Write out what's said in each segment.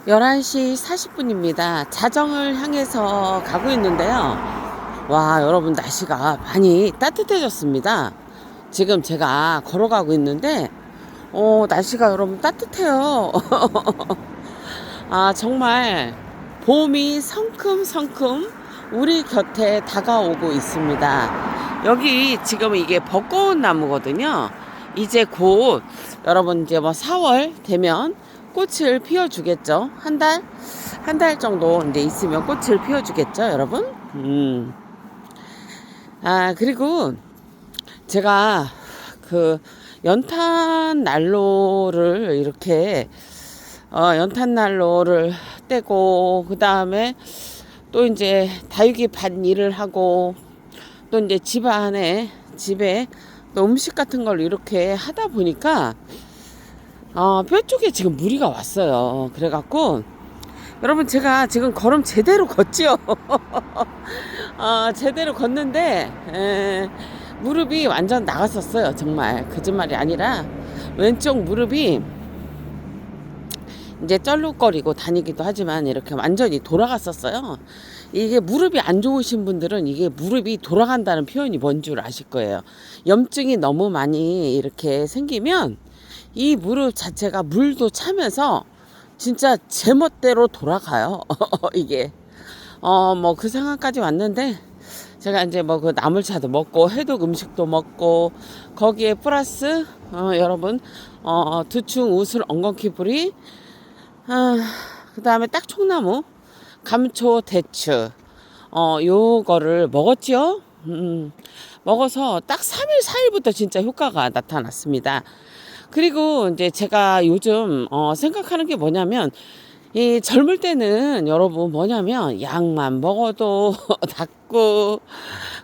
11시 40분입니다. 자정을 향해서 가고 있는데요. 와, 여러분, 날씨가 많이 따뜻해졌습니다. 지금 제가 걸어가고 있는데, 날씨가 여러분 따뜻해요. 아, 정말 봄이 성큼성큼 우리 곁에 다가오고 있습니다. 여기 지금 이게 벚꽃 나무거든요. 이제 곧 여러분 이제 뭐 4월 되면 꽃을 피워주겠죠. 한 달 정도 이제 있으면 꽃을 피워주겠죠, 여러분. 아, 그리고 제가 그 연탄 난로를 이렇게 연탄 난로를 떼고 그 다음에 또 이제 다육이 밭 일을 하고 또 이제 집에 또 음식 같은 걸 이렇게 하다 보니까 뼈 쪽에 지금 무리가 왔어요. 그래갖고 여러분, 제가 지금 걸음 제대로 걷지요. 제대로 걷는데 무릎이 완전 나갔었어요. 정말 거짓말이 아니라 왼쪽 무릎이 이제 쩔룩거리고 다니기도 하지만 이렇게 완전히 돌아갔었어요. 이게 무릎이 안 좋으신 분들은 이게 무릎이 돌아간다는 표현이 뭔 줄 아실 거예요. 염증이 너무 많이 이렇게 생기면 이 무릎 자체가 물도 차면서 진짜 제멋대로 돌아가요. 이게 뭐 그 상황까지 왔는데 제가 이제 뭐 그 나물차도 먹고 해독 음식도 먹고 거기에 플러스 여러분 두충 우슬 엉겅퀴 뿌리 그 다음에 딱총나무 감초 대추 요거를 먹었죠. 먹어서 딱 3일 4일부터 진짜 효과가 나타났습니다. 그리고 이제 제가 요즘 생각하는 게 뭐냐면 이 젊을 때는 여러분 뭐냐면 약만 먹어도 낫고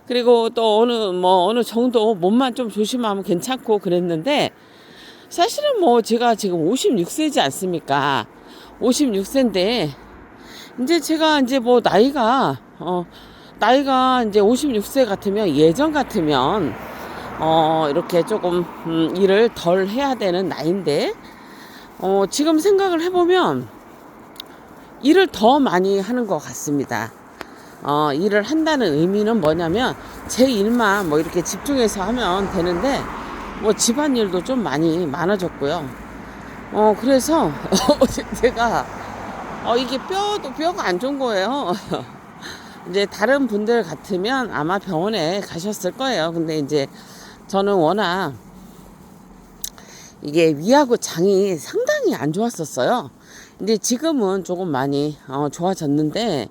그리고 또 어느 정도 몸만 좀 조심하면 괜찮고 그랬는데 사실은 뭐 제가 지금 56세지 않습니까? 56세인데 이제 제가 이제 뭐 나이가 이제 56세 같으면 예전 같으면 이렇게 조금 일을 덜 해야 되는 나이인데 지금 생각을 해보면 일을 더 많이 하는 것 같습니다. 일을 한다는 의미는 뭐냐면 제 일만 뭐 이렇게 집중해서 하면 되는데 뭐 집안일도 좀 많이 많아졌고요. 그래서 제가 이게 뼈가 안 좋은 거예요. 이제 다른 분들 같으면 아마 병원에 가셨을 거예요. 근데 이제 저는 워낙 이게 위하고 장이 상당히 안 좋았었어요. 근데 지금은 조금 많이 좋아졌는데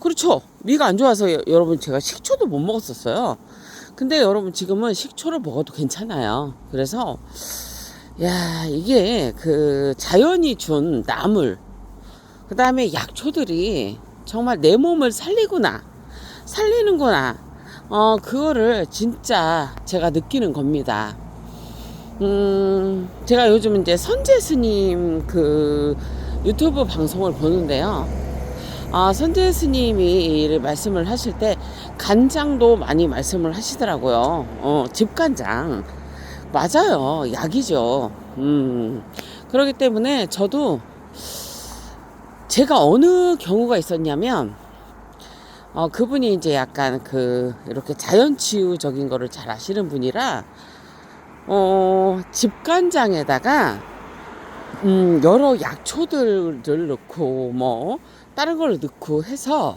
그렇죠. 위가 안 좋아서 여러분 제가 식초도 못 먹었었어요. 근데 여러분 지금은 식초를 먹어도 괜찮아요. 그래서 야, 이게 그 자연이 준 나물 그 다음에 약초들이 정말 내 몸을 살리는구나. 그거를 진짜 제가 느끼는 겁니다. 제가 요즘 이제 선재 스님 그 유튜브 방송을 보는데요. 선재 스님이 말씀을 하실 때 간장도 많이 말씀을 하시더라고요. 집간장. 맞아요. 약이죠. 그렇기 때문에 저도 제가 어느 경우가 있었냐면 그분이 이제 약간 이렇게 자연치유적인 거를 잘 아시는 분이라 집간장에다가 여러 약초들을 넣고 뭐 다른 걸 넣고 해서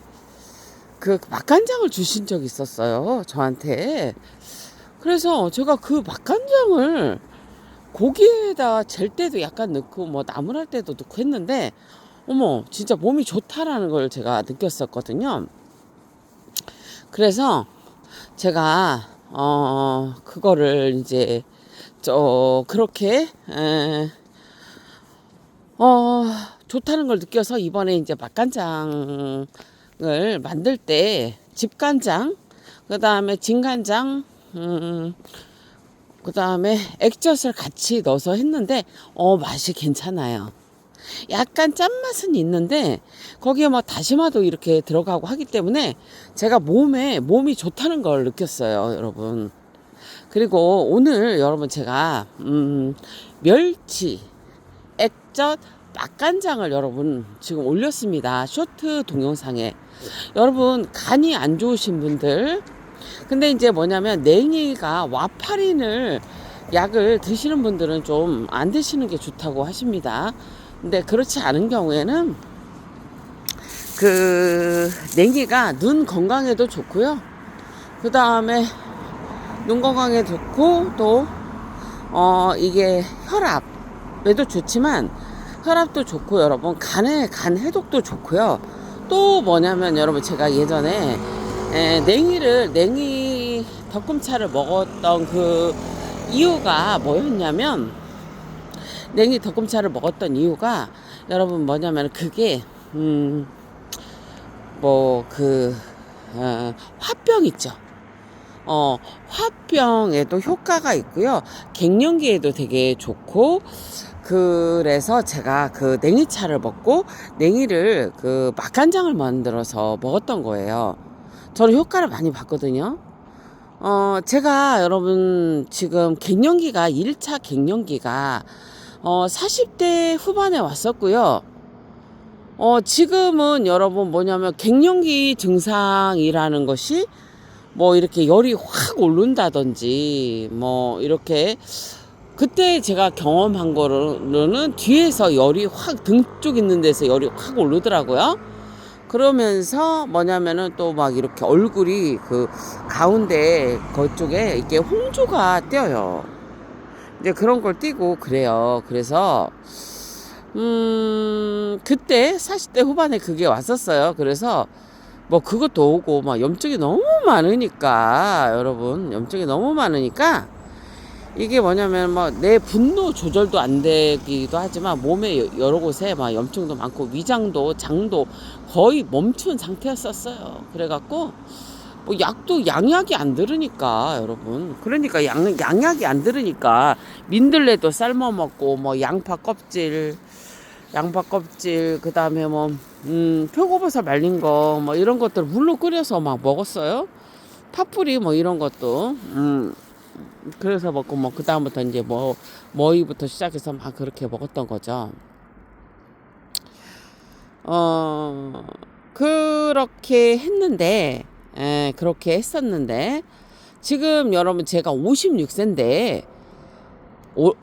그 맛간장을 주신 적이 있었어요, 저한테. 그래서 제가 그 맛간장을 고기에다 젤 때도 약간 넣고 뭐 나물할 때도 넣고 했는데 어머, 진짜 몸이 좋다라는 걸 제가 느꼈었거든요. 그래서 제가 그거를 이제 그렇게 좋다는 걸 느껴서 이번에 이제 맛간장을 만들 때 집간장 그 다음에 진간장 그 다음에 액젓을 같이 넣어서 했는데 맛이 괜찮아요. 약간 짠맛은 있는데 거기에 뭐 다시마도 이렇게 들어가고 하기 때문에 제가 몸이 좋다는 걸 느꼈어요, 여러분. 그리고 오늘 여러분 제가 멸치 액젓 맛간장을 여러분 지금 올렸습니다. 쇼트 동영상에. 여러분 간이 안 좋으신 분들, 근데 이제 뭐냐면 냉이가 와파린을 약을 드시는 분들은 좀 안 드시는 게 좋다고 하십니다. 근데 그렇지 않은 경우에는 그 냉이가 눈 건강에도 좋고요. 그 다음에 눈 건강에 좋고 또 이게 혈압에도 좋지만 혈압도 좋고 여러분 간 해독도 좋고요. 또 뭐냐면 여러분 제가 예전에 냉이 덕금차를 먹었던 그 이유가 뭐였냐면, 냉이 덕금차를 먹었던 이유가 여러분 뭐냐면 그게 화병 있죠. 화병에도 효과가 있고요. 갱년기에도 되게 좋고, 그래서 제가 그 냉이차를 먹고 냉이를 그 맛간장을 만들어서 먹었던 거예요. 저는 효과를 많이 봤거든요. 제가 여러분 지금 갱년기가 1차 갱년기가 40대 후반에 왔었고요. 지금은 여러분 뭐냐면 갱년기 증상이라는 것이 뭐 이렇게 열이 확 오른다든지 뭐 이렇게, 그때 제가 경험한 거로는 뒤에서 열이 확, 등 쪽 있는 데서 열이 확 오르더라고요. 그러면서 뭐냐면은 또 막 이렇게 얼굴이 그 가운데 그쪽에 이렇게 홍조가 띄어요. 이제 그런 걸 띄고 그래요. 그래서 그때 40대 후반에 그게 왔었어요. 그래서 뭐 그것도 오고 막 염증이 너무 많으니까 여러분, 염증이 너무 많으니까 이게 뭐냐면 뭐 내 분노 조절도 안 되기도 하지만 몸에 여러 곳에 막 염증도 많고 위장도 장도 거의 멈춘 상태였었어요. 그래갖고 뭐 약도 양약이 안 들으니까 여러분, 그러니까 양약이 안 들으니까 민들레도 삶아 먹고 뭐 양파 껍질 그 다음에 뭐 표고버섯 말린 거 뭐 이런 것들 물로 끓여서 막 먹었어요. 파뿌리 뭐 이런 것도 그래서 먹고 뭐 그 다음부터 이제 머위부터 시작해서 막 그렇게 먹었던 거죠. 그렇게 했는데, 그렇게 했었는데 지금 여러분 제가 56세인데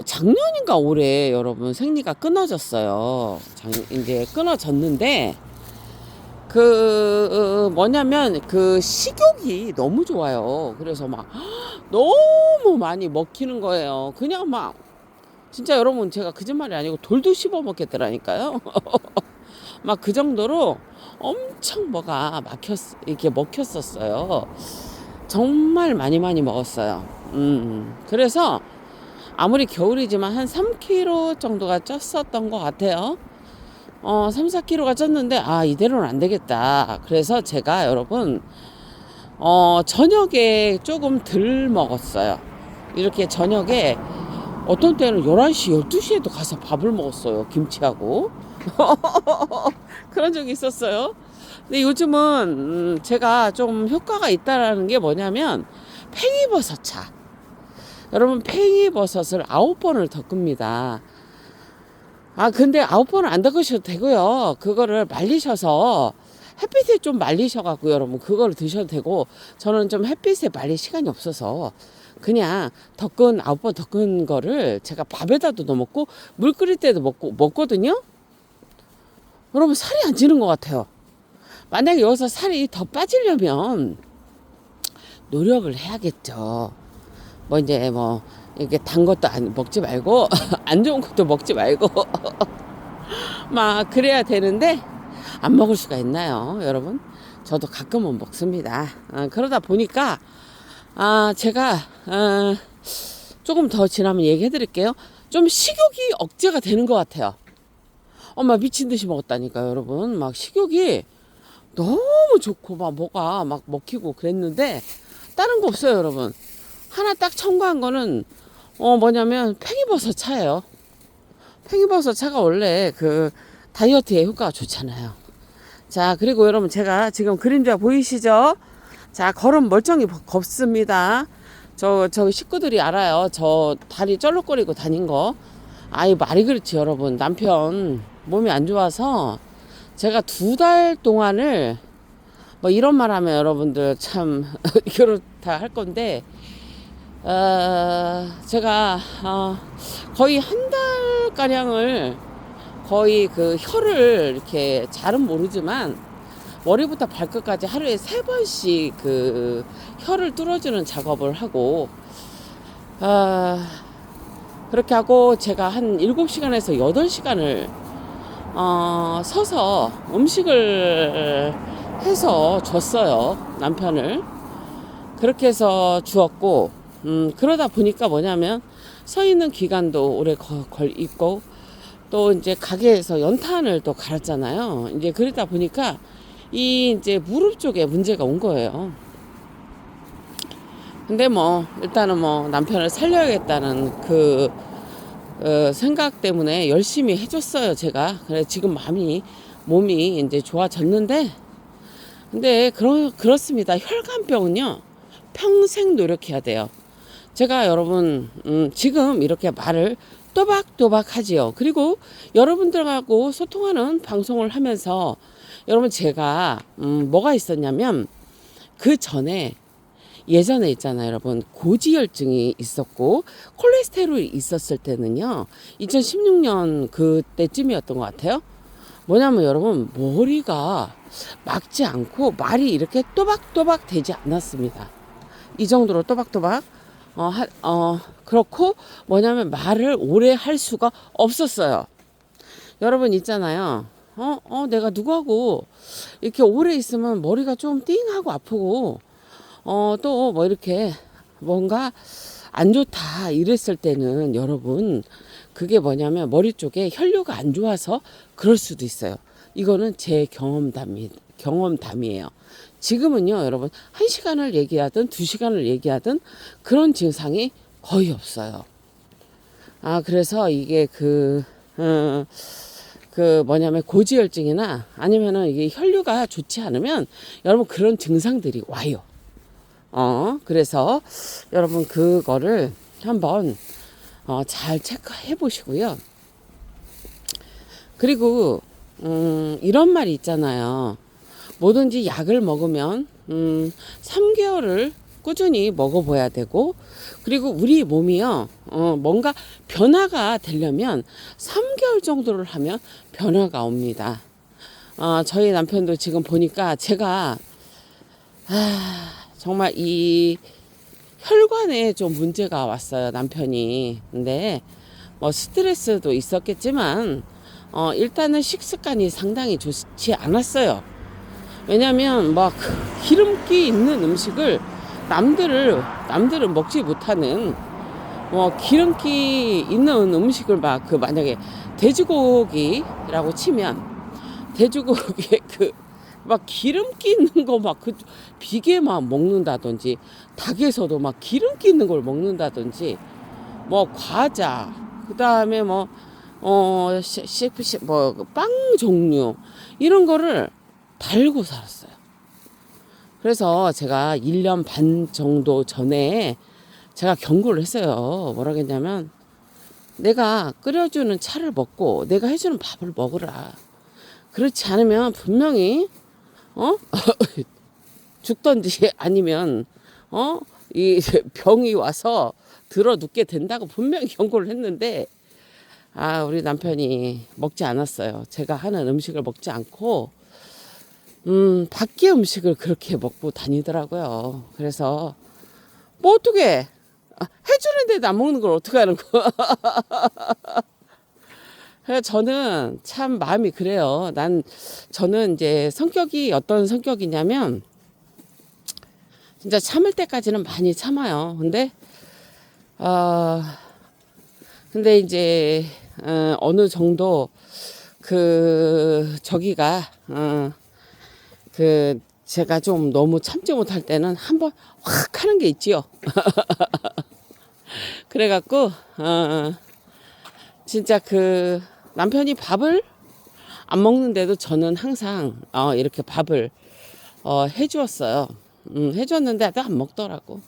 작년인가 올해 여러분 생리가 끊어졌어요. 이제 끊어졌는데 뭐냐면 그 식욕이 너무 좋아요. 그래서 막 너무 많이 먹히는 거예요. 그냥 막 진짜 여러분 제가 거짓말이 아니고 돌도 씹어 먹겠더라니까요. 막 그 정도로 엄청 뭐가 이렇게 먹혔었어요. 정말 많이 먹었어요. 그래서 아무리 겨울이지만 한 3kg 정도가 쪘었던 것 같아요. 3, 4kg가 쪘는데 이대로는 안 되겠다. 그래서 제가 여러분 저녁에 조금 덜 먹었어요. 이렇게 저녁에 어떤 때는 11시, 12시에도 가서 밥을 먹었어요. 김치하고. 그런 적이 있었어요. 근데 요즘은 제가 좀 효과가 있다라는 게 뭐냐면 팽이버섯 차. 여러분 팽이버섯을 9번을 덮습니다. 근데 9번은 안 덮으셔도 되고요. 그거를 말리셔서 햇빛에 좀 말리셔갖고 여러분 그거를 드셔도 되고, 저는 좀 햇빛에 말릴 시간이 없어서 그냥 9번 덮은 거를 제가 밥에다도 넣어 먹고 물 끓일 때도 먹거든요. 여러분 살이 안 찌는 것 같아요. 만약에 여기서 살이 더 빠지려면 노력을 해야겠죠. 뭐 이제 뭐 이렇게 단 것도 먹지 말고 안 좋은 것도 먹지 말고 막 그래야 되는데 안 먹을 수가 있나요, 여러분? 저도 가끔은 먹습니다. 그러다 보니까 제가 조금 더 지나면 얘기해 드릴게요. 좀 식욕이 억제가 되는 것 같아요. 막 미친 듯이 먹었다니까요, 여러분. 막 식욕이 너무 좋고 막 뭐가 막 먹히고 그랬는데 다른 거 없어요, 여러분. 하나 딱 첨가한 거는 뭐냐면 팽이버섯 차예요. 팽이버섯 차가 원래 그 다이어트에 효과가 좋잖아요. 자, 그리고 여러분 제가 지금 그림자 보이시죠? 자, 걸음 멀쩡히 걷습니다. 저 식구들이 알아요. 저 다리 쩔룩거리고 다닌 거. 아이, 말이 그렇지, 여러분. 남편 몸이 안 좋아서 제가 2달 동안을, 뭐 이런 말 하면 여러분들 참 그렇다 할 건데, 제가, 거의 한 달가량을 거의 그 혀를 이렇게 잘은 모르지만 머리부터 발끝까지 하루에 3번씩 그 혀를 뚫어주는 작업을 하고, 그렇게 하고 제가 한 7시간에서 8시간을 서서 음식을 해서 줬어요, 남편을. 그렇게 해서 주었고, 그러다 보니까 뭐냐면 서 있는 기간도 오래 있고, 또 이제 가게에서 연탄을 또 갈았잖아요. 이제 그러다 보니까 이 이제 무릎 쪽에 문제가 온 거예요. 근데 뭐 일단은 뭐 남편을 살려야겠다는 그 생각 때문에 열심히 해줬어요, 제가. 그래 지금 몸이 이제 좋아졌는데, 근데 그렇습니다. 혈관병은요 평생 노력해야 돼요. 제가 여러분 지금 이렇게 말을 또박또박 하지요. 그리고 여러분들하고 소통하는 방송을 하면서 여러분 제가 뭐가 있었냐면, 그 전에 예전에 있잖아요, 여러분. 고지혈증이 있었고 콜레스테롤이 있었을 때는요, 2016년 그때쯤이었던 것 같아요. 뭐냐면 여러분, 머리가 막지 않고 말이 이렇게 또박또박 되지 않았습니다. 이 정도로 또박또박. 그렇고 뭐냐면 말을 오래 할 수가 없었어요. 여러분 있잖아요. 내가 누구하고 이렇게 오래 있으면 머리가 좀 띵하고 아프고, 또 뭐 이렇게 뭔가 안 좋다 이랬을 때는 여러분, 그게 뭐냐면 머리 쪽에 혈류가 안 좋아서 그럴 수도 있어요. 이거는 제 경험담이에요. 지금은요, 여러분, 1시간을 얘기하든 2시간을 얘기하든 그런 증상이 거의 없어요. 그래서 이게 뭐냐면 고지혈증이나 아니면은 이게 혈류가 좋지 않으면 여러분 그런 증상들이 와요. 그래서 여러분 그거를 한번 잘 체크해 보시고요. 그리고 이런 말이 있잖아요. 뭐든지 약을 먹으면 3개월을 꾸준히 먹어봐야 되고, 그리고 우리 몸이요 뭔가 변화가 되려면 3개월 정도를 하면 변화가 옵니다. 저희 남편도 지금 보니까 제가 정말 이 혈관에 좀 문제가 왔어요, 남편이. 근데 뭐 스트레스도 있었겠지만 일단은 식습관이 상당히 좋지 않았어요. 왜냐면 막 기름기 있는 음식을 남들은 먹지 못하는, 뭐 기름기 있는 음식을 막 만약에 돼지고기라고 치면 돼지고기에 막 기름기 있는 거 막 비계 막 먹는다든지, 닭에서도 막 기름기 있는 걸 먹는다든지, 뭐 과자, 그 다음에 뭐 빵 종류 이런 거를 달고 살았어요. 그래서 제가 1년 반 정도 전에 제가 경고를 했어요. 뭐라 했냐면, 내가 끓여주는 차를 먹고 내가 해주는 밥을 먹으라. 그렇지 않으면 분명히 죽던지 아니면 이 병이 와서 들어 눕게 된다고 분명히 경고를 했는데, 우리 남편이 먹지 않았어요. 제가 하는 음식을 먹지 않고 밖에 음식을 그렇게 먹고 다니더라고요. 그래서 뭐 어떻게 해주는데도 안 먹는 걸 어떻게 하는 거야. 그래서 저는 참 마음이 그래요. 저는 이제 성격이 어떤 성격이냐면, 진짜 참을 때까지는 많이 참아요. 근데 이제 어느 정도 저기가 제가 좀 너무 참지 못할 때는 한번 확 하는 게 있지요. 그래갖고 진짜 남편이 밥을 안 먹는데도 저는 항상 이렇게 밥을 해주었어요. 해줬는데 안 먹더라고.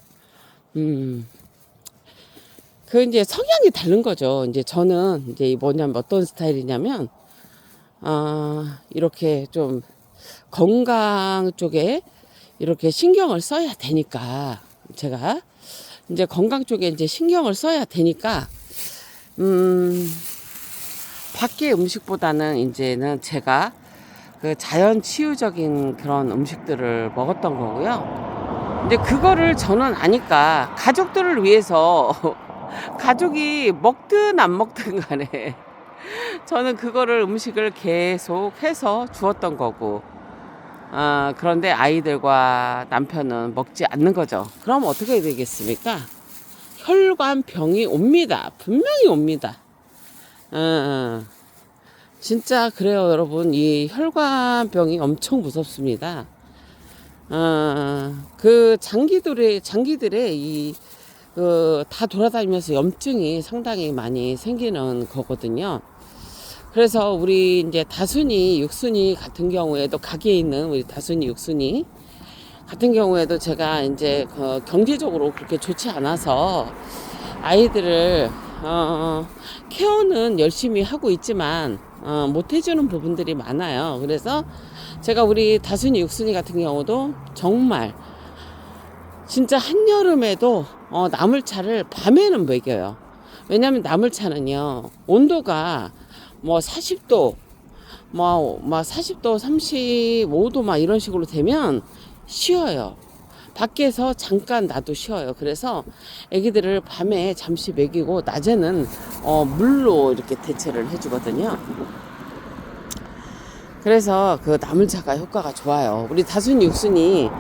그 이제 성향이 다른 거죠. 이제 저는 이제 뭐냐면 어떤 스타일이냐면, 이렇게 좀 건강 쪽에 이렇게 신경을 써야 되니까, 제가 이제 건강 쪽에 이제 신경을 써야 되니까, 밖의 음식보다는 이제는 제가 그 자연 치유적인 그런 음식들을 먹었던 거고요. 근데 그거를 저는 아니까 가족들을 위해서 가족이 먹든 안 먹든 간에 저는 그거를 음식을 계속 해서 주었던 거고, 그런데 아이들과 남편은 먹지 않는 거죠. 그럼 어떻게 되겠습니까? 혈관병이 옵니다. 분명히 옵니다. 진짜 그래요, 여러분. 이 혈관병이 엄청 무섭습니다. 그 장기들의 다 돌아다니면서 염증이 상당히 많이 생기는 거거든요. 그래서 우리 이제 다순이, 육순이 같은 경우에도 가게에 있는 우리 다순이, 육순이 같은 경우에도 제가 이제 경제적으로 그렇게 좋지 않아서 아이들을 케어는 열심히 하고 있지만 못 해주는 부분들이 많아요. 그래서 제가 우리 다순이, 육순이 같은 경우도 정말 진짜 한여름에도 나물차를 밤에는 먹여요. 왜냐하면 나물차는요, 온도가 뭐 40도, 뭐 40도, 35도 막 이런 식으로 되면 쉬어요. 밖에서 잠깐 놔도 쉬어요. 그래서 애기들을 밤에 잠시 먹이고 낮에는 물로 이렇게 대체를 해주거든요. 그래서 그 나물차가 효과가 좋아요. 우리 다순이, 육순이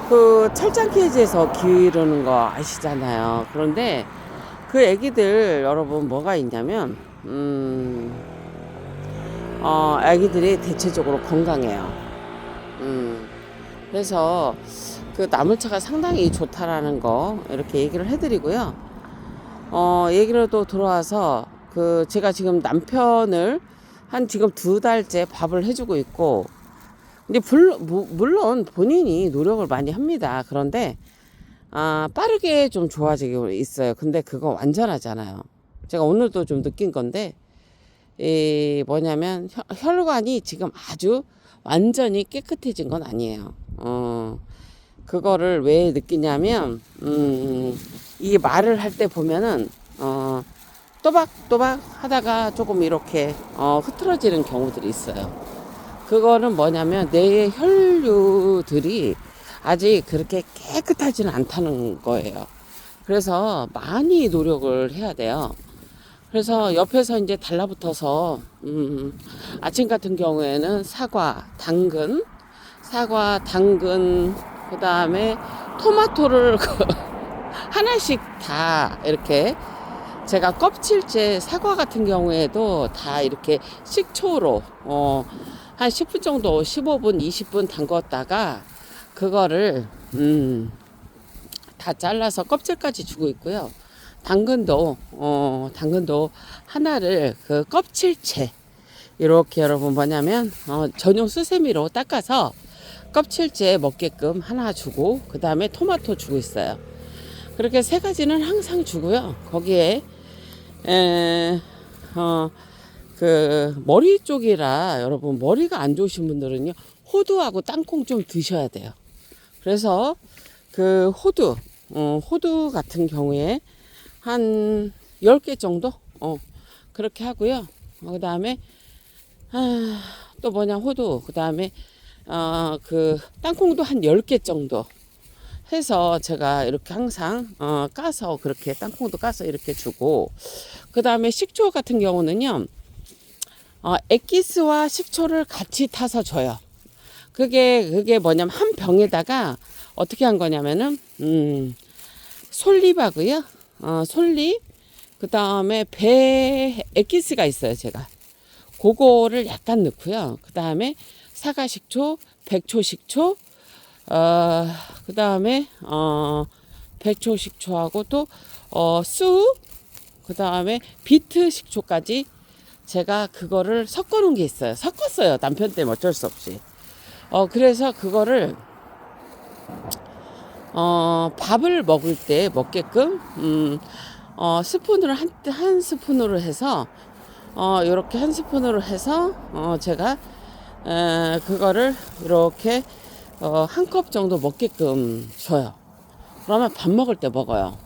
그 철장 케이지에서 기르는 거 아시잖아요. 그런데 그 애기들 여러분 뭐가 있냐면 애기들이 대체적으로 건강해요. 그래서 그 나물차가 상당히 좋다라는 거 이렇게 얘기를 해드리고요. 얘기를 또 들어와서 그 제가 지금 남편을 한 지금 2달째 밥을 해주고 있고, 근데 물론 본인이 노력을 많이 합니다. 그런데 빠르게 좀 좋아지고 있어요. 근데 그거 완전하잖아요. 제가 오늘도 좀 느낀 건데, 뭐냐면 혈관이 지금 아주 완전히 깨끗해진 건 아니에요. 그거를 왜 느끼냐면 이 말을 할 때 보면은 또박또박 하다가 조금 이렇게 흐트러지는 경우들이 있어요. 그거는 뭐냐면 내 혈류들이 아직 그렇게 깨끗하지는 않다는 거예요. 그래서 많이 노력을 해야 돼요. 그래서 옆에서 이제 달라붙어서 아침 같은 경우에는 사과, 당근, 그 다음에 토마토를 하나씩 다 이렇게, 제가 껍질째 사과 같은 경우에도 다 이렇게 식초로 한 10분 정도, 15분, 20분 담궜다가 그거를 다 잘라서 껍질까지 주고 있고요. 당근도 하나를 그 껍질째 이렇게 여러분 뭐냐면 전용 수세미로 닦아서 껍질째 먹게끔 하나 주고, 그 다음에 토마토 주고 있어요. 그렇게 3가지는 항상 주고요. 거기에 그 머리 쪽이라 여러분 머리가 안 좋으신 분들은요, 호두하고 땅콩 좀 드셔야 돼요. 그래서 그 호두 같은 경우에 한 10개 정도 그렇게 하고요. 그 다음에 또 뭐냐, 호두, 그 다음에 그 땅콩도 한 10개 정도 해서 제가 이렇게 항상 까서, 그렇게 땅콩도 까서 이렇게 주고, 그 다음에 식초 같은 경우는요, 액기스와 식초를 같이 타서 줘요. 그게 뭐냐면 한 병에다가 어떻게 한 거냐면은 솔잎하고요, 솔잎, 그 다음에 배 액기스가 있어요. 제가 그거를 약간 넣고요. 그 다음에 사과식초, 백초식초, 그 다음에 백초식초하고 또 쑥, 그 다음에 비트 식초까지 제가 그거를 섞어 놓은 게 있어요. 섞었어요. 남편 때문에 어쩔 수 없이. 그래서 그거를 밥을 먹을 때 먹게끔 스푼으로 한 스푼으로 해서 이렇게 한 스푼으로 해서 제가 그거를 이렇게 한 컵 정도 먹게끔 줘요. 그러면 밥 먹을 때 먹어요.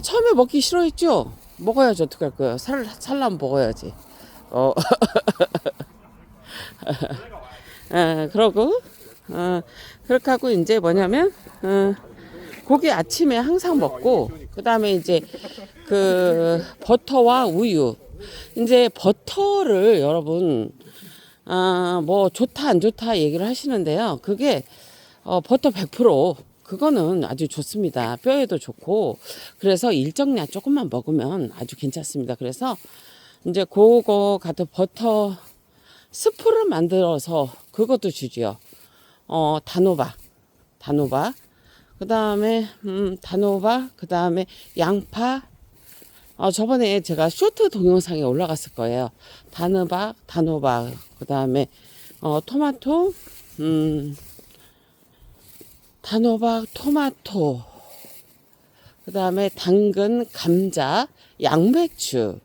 처음에 먹기 싫어했죠? 먹어야지, 어떡할 거예요. 살라면 먹어야지. 어, 그러고, 그렇게 하고, 이제 뭐냐면, 고기 아침에 항상 먹고, 그 다음에 이제 그 버터와 우유. 이제 버터를 여러분, 뭐 좋다, 안 좋다 얘기를 하시는데요. 그게, 버터 100%, 그거는 아주 좋습니다. 뼈에도 좋고, 그래서 일정량 조금만 먹으면 아주 괜찮습니다. 그래서 이제 그거 같은 버터 스프를 만들어서 그것도 주지요. 단호박. 그 다음에, 단호박, 그 다음에 양파. 저번에 제가 쇼트 동영상에 올라갔을 거예요. 단호박, 그 다음에, 토마토, 단호박, 토마토, 그 다음에 당근, 감자, 양배추.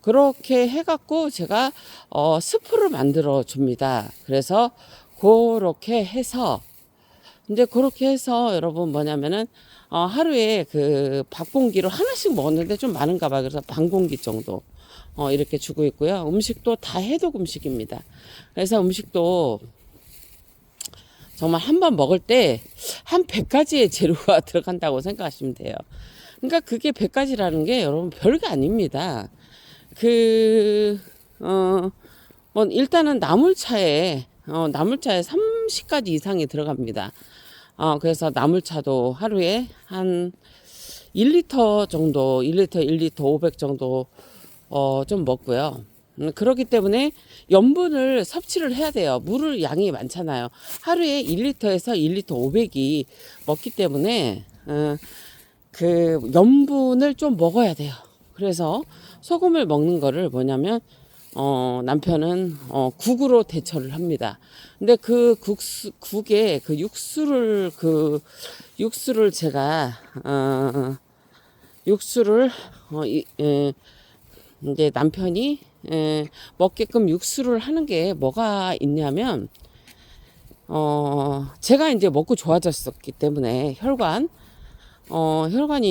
그렇게 해갖고 제가, 스프를 만들어 줍니다. 그래서, 그렇게 해서, 이제 그렇게 해서 여러분 뭐냐면은, 하루에 그 밥 공기로 하나씩 먹었는데 좀 많은가 봐. 그래서 반 공기 정도, 이렇게 주고 있고요. 음식도 다 해독 음식입니다. 그래서 음식도 정말 한 번 먹을 때 한 100가지의 재료가 들어간다고 생각하시면 돼요. 그러니까 그게 100가지라는 게 여러분 별게 아닙니다. 그, 뭐 일단은 나물차에 30가지 이상이 들어갑니다. 그래서 나물차도 하루에 한 1리터 정도, 1리터 500 정도, 좀 먹고요. 그렇기 때문에 염분을 섭취를 해야 돼요. 물을 양이 많잖아요. 하루에 1리터에서 1리터 500이 먹기 때문에, 그 염분을 좀 먹어야 돼요. 그래서 소금을 먹는 거를 뭐냐면, 남편은 국으로 대처를 합니다. 근데 그 국에 그 육수를 제가 육수를 이제 남편이 먹게끔 육수를 하는 게 뭐가 있냐면, 제가 이제 먹고 좋아졌었기 때문에 혈관이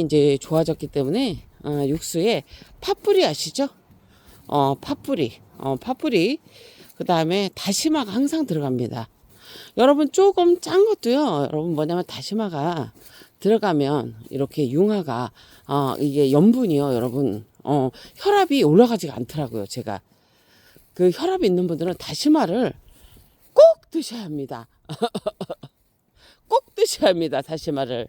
이제 좋아졌기 때문에, 육수에 팥뿌리 아시죠? 팥뿌리. 그 다음에 다시마가 항상 들어갑니다. 여러분 조금 짠 것도요. 여러분 뭐냐면 다시마가 들어가면 이렇게 융화가, 이게 염분이요. 여러분, 혈압이 올라가지가 않더라고요. 제가. 그 혈압이 있는 분들은 다시마를 꼭 드셔야 합니다. 꼭 드셔야 합니다. 다시마를.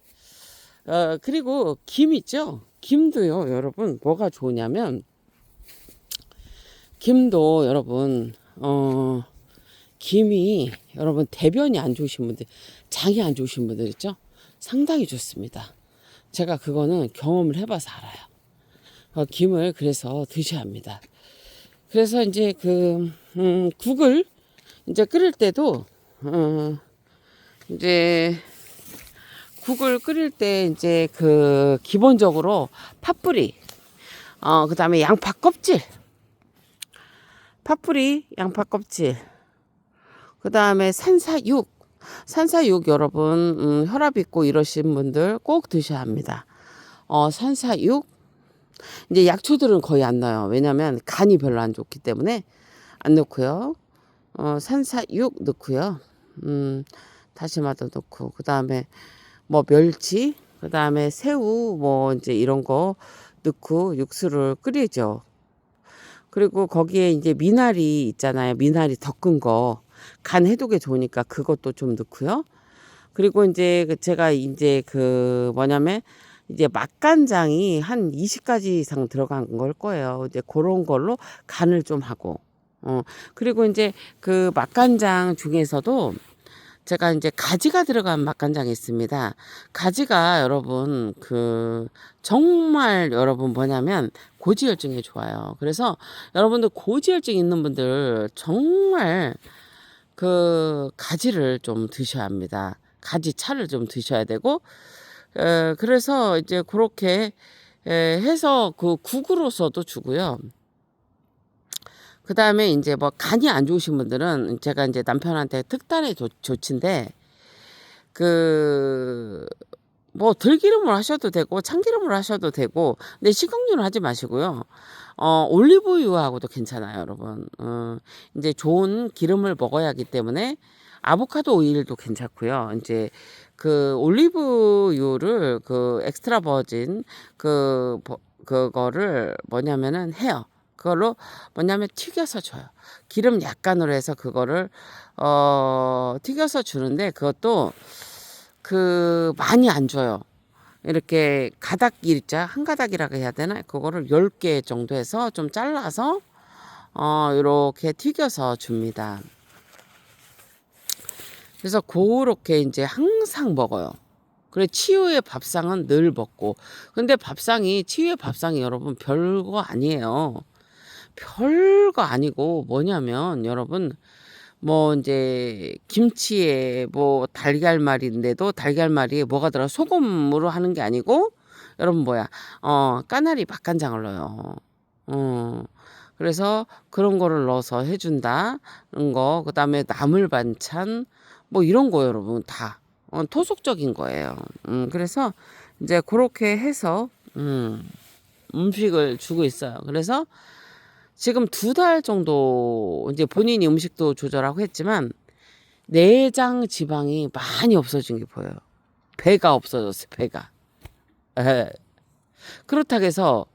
그리고 김 있죠? 김도요. 여러분 뭐가 좋으냐면, 김도 여러분, 김이 여러분 대변이 안 좋으신 분들, 장이 안 좋으신 분들 있죠? 상당히 좋습니다. 제가 그거는 경험을 해봐서 알아요. 김을 그래서 드셔야 합니다. 그래서 이제 국을 이제 끓일 때도, 이제 국을 끓일 때 이제 기본적으로 팥뿌리, 그 다음에 양파 껍질, 양파 껍질, 그 다음에 산사육 여러분, 혈압 있고 이러신 분들 꼭 드셔야 합니다. 산사육, 이제 약초들은 거의 안 넣어요. 왜냐면 간이 별로 안 좋기 때문에 안 넣고요. 산사육 넣고요. 다시마도 넣고, 그 다음에 뭐 멸치, 그 다음에 새우, 뭐 이제 이런 거 넣고 육수를 끓이죠. 그리고 거기에 이제 미나리 있잖아요. 미나리 덮은 거. 간 해독에 좋으니까 그것도 좀 넣고요. 그리고 이제 제가 이제 뭐냐면 이제 맛간장이 한 20가지 이상 들어간 걸 거예요. 이제 그런 걸로 간을 좀 하고. 그리고 이제 그 맛간장 중에서도 제가 이제 가지가 들어간 맛간장이 있습니다. 가지가 여러분 정말 여러분 뭐냐면 고지혈증에 좋아요. 그래서 여러분들 고지혈증 있는 분들 정말 가지를 좀 드셔야 합니다. 가지 차를 좀 드셔야 되고, 그래서 이제 그렇게 해서 그 국으로서도 주고요. 그 다음에 이제 뭐 간이 안 좋으신 분들은 제가 이제 남편한테 특단의 조치인데 그 뭐 들기름을 하셔도 되고 참기름을 하셔도 되고 근데 식용유는 하지 마시고요. 올리브유하고도 괜찮아요, 여러분. 이제 좋은 기름을 먹어야 하기 때문에 아보카도 오일도 괜찮고요. 이제 그 올리브유를 그 엑스트라 버진 그거를 뭐냐면은 해요. 그걸로 뭐냐면 튀겨서 줘요. 기름 약간으로 해서 그거를 튀겨서 주는데 그것도 그 많이 안 줘요. 이렇게 가닥 일자 한 가닥이라고 해야 되나? 그거를 10개 정도 해서 좀 잘라서 이렇게 튀겨서 줍니다. 그래서 그렇게 이제 항상 먹어요. 그래 치유의 밥상은 늘 먹고. 근데 밥상이 치유의 밥상이 여러분 별거 아니에요. 별거 아니고 뭐냐면 여러분 뭐 이제 김치에 뭐 달걀말인데도 달걀말이에 뭐가 들어 소금으로 하는 게 아니고 여러분 뭐야 까나리 맛간장을 넣어요. 그래서 그런 거를 넣어서 해준다는 거 그다음에 나물 반찬 뭐 이런 거 여러분 다 토속적인 거예요. 그래서 이제 그렇게 해서 음식을 주고 있어요. 그래서 지금 2달 정도 이제 본인이 음식도 조절하고 했지만 내장 지방이 많이 없어진 게 보여요. 배가 없어졌어요. 배가. 에. 그렇다고 해서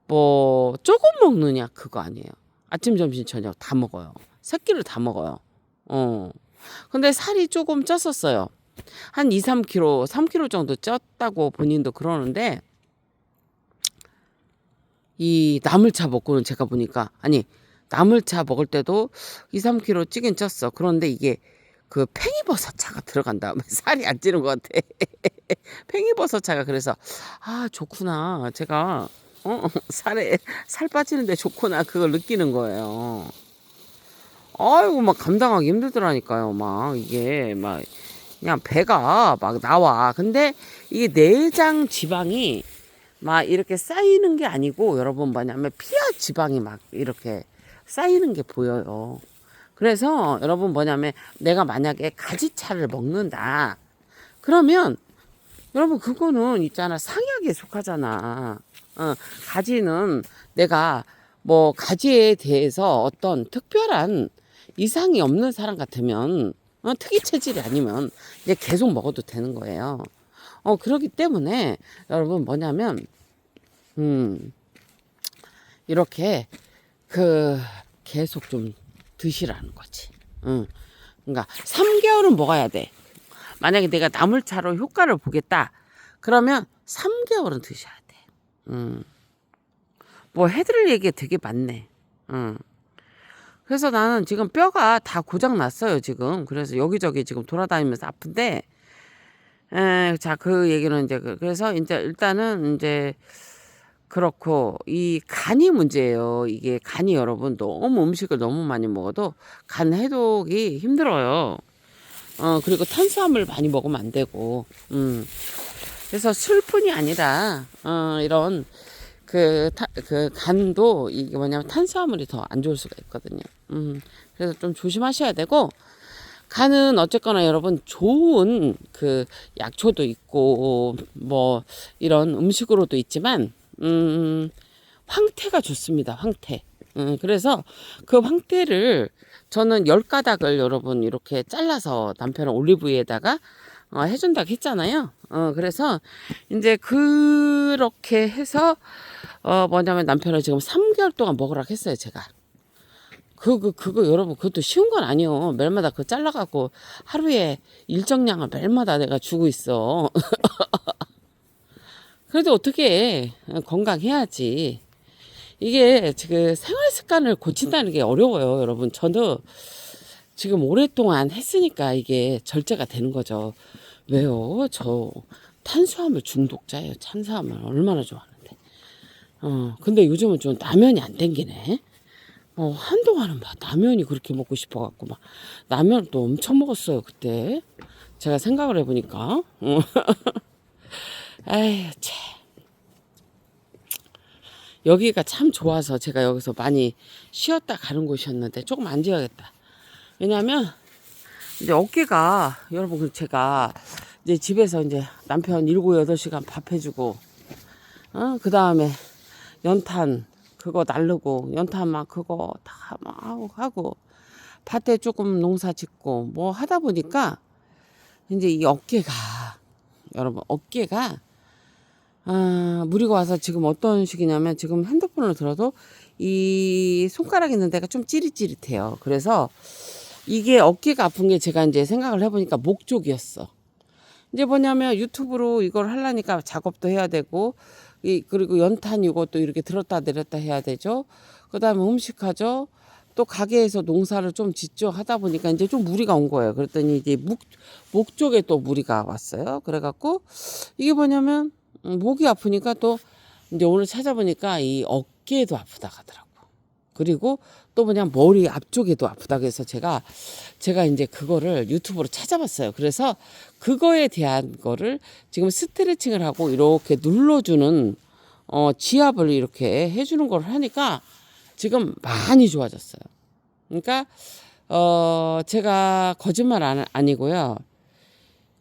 뭐 조금 먹느냐 그거 아니에요. 아침 점심 저녁 다 먹어요. 새끼를 다 먹어요. 근데 살이 조금 쪘었어요. 한 2, 3kg, 3kg 정도 쪘다고 본인도 그러는데 이 나물차 먹고는 제가 보니까 아니 나물차 먹을 때도 2, 3kg 찌긴 쪘어. 그런데 이게 그 팽이버섯차가 들어간다. 살이 안 찌는 것 같아. 팽이버섯차가 그래서 아 좋구나. 제가 살 빠지는데 좋구나. 그걸 느끼는 거예요. 아이고 막 감당하기 힘들더라니까요. 막 이게 막 그냥 배가 막 나와. 근데 이게 내장 지방이 막 이렇게 쌓이는 게 아니고 여러분 뭐냐면 피하 지방이 막 이렇게 쌓이는 게 보여요. 그래서 여러분 뭐냐면 내가 만약에 가지차를 먹는다. 그러면 여러분 그거는 있잖아 상약에 속하잖아. 가지는 내가 뭐 가지에 대해서 어떤 특별한 이상이 없는 사람 같으면 특이 체질이 아니면 이제 계속 먹어도 되는 거예요. 그렇기 때문에 여러분 뭐냐면 이렇게 그 계속 좀 드시라는 거지. 그러니까 3개월은 먹어야 돼. 만약에 내가 나물차로 효과를 보겠다. 그러면 3개월은 드셔야 돼. 뭐 해드릴 얘기가 되게 많네. 그래서 나는 지금 뼈가 다 고장 났어요, 지금. 그래서 여기저기 지금 돌아다니면서 아픈데, 자, 그 얘기는 이제, 그래서 이제 일단은 이제, 그렇고, 이 간이 문제예요. 이게 간이 여러분 너무 음식을 너무 많이 먹어도 간 해독이 힘들어요. 그리고 탄수화물 많이 먹으면 안 되고, 그래서 술뿐이 아니라, 이런, 그 간도 이게 뭐냐면 탄수화물이 더 안 좋을 수가 있거든요. 그래서 좀 조심하셔야 되고 간은 어쨌거나 여러분 좋은 그 약초도 있고 뭐 이런 음식으로도 있지만 황태가 좋습니다. 황태. 그래서 그 황태를 저는 10가닥을 여러분 이렇게 잘라서 남편은 올리브유에다가 해준다고 했잖아요. 그래서 이제 그렇게 해서 뭐냐면 남편을 지금 3개월 동안 먹으라고 했어요, 제가. 그거 여러분 그것도 쉬운 건 아니에요. 매일마다 그거 잘라갖고 하루에 일정량을 매일마다 내가 주고 있어. 그래도 어떻게 해. 건강해야지. 이게 지금 생활 습관을 고친다는 게 어려워요, 여러분. 저도 지금 오랫동안 했으니까 이게 절제가 되는 거죠. 왜요? 저 탄수화물 중독자예요. 탄수화물 얼마나 좋아하는데. 근데 요즘은 좀 라면이 안 땡기네. 한동안은 막 라면이 그렇게 먹고 싶어갖고 막 라면을 또 엄청 먹었어요 그때. 제가 생각을 해보니까. 아휴, 참. 여기가 참 좋아서 제가 여기서 많이 쉬었다 가는 곳이었는데 조금 앉아야겠다. 왜냐면 이제 어깨가 여러분 제가 이제 집에서 이제 남편 7, 8시간 밥 해주고 그 다음에 연탄 그거 날르고 연탄 막 그거 다 막 하고 밭에 조금 농사 짓고 뭐 하다 보니까 이제 이 어깨가 여러분 어깨가 무리가 와서 지금 어떤 식이냐면 지금 핸드폰을 들어도 이 손가락 있는 데가 좀 찌릿찌릿해요. 그래서 이게 어깨가 아픈 게 제가 이제 생각을 해보니까 목 쪽이었어. 이제 뭐냐면 유튜브로 이걸 하려니까 작업도 해야 되고 그리고 연탄 이것도 이렇게 들었다 내렸다 해야 되죠. 그 다음에 음식하죠. 또 가게에서 농사를 좀 짓죠. 하다 보니까 이제 좀 무리가 온 거예요. 그랬더니 이제 목 쪽에 또 무리가 왔어요. 그래갖고 이게 뭐냐면 목이 아프니까 또 이제 오늘 찾아보니까 이 어깨도 아프다 하더라고. 그리고 또 뭐냐 머리 앞쪽에도 아프다 그래서 제가 이제 그거를 유튜브로 찾아봤어요. 그래서 그거에 대한 거를 지금 스트레칭을 하고 이렇게 눌러주는 지압을 이렇게 해주는 걸 하니까 지금 많이 좋아졌어요. 그러니까 제가 거짓말 아니고요.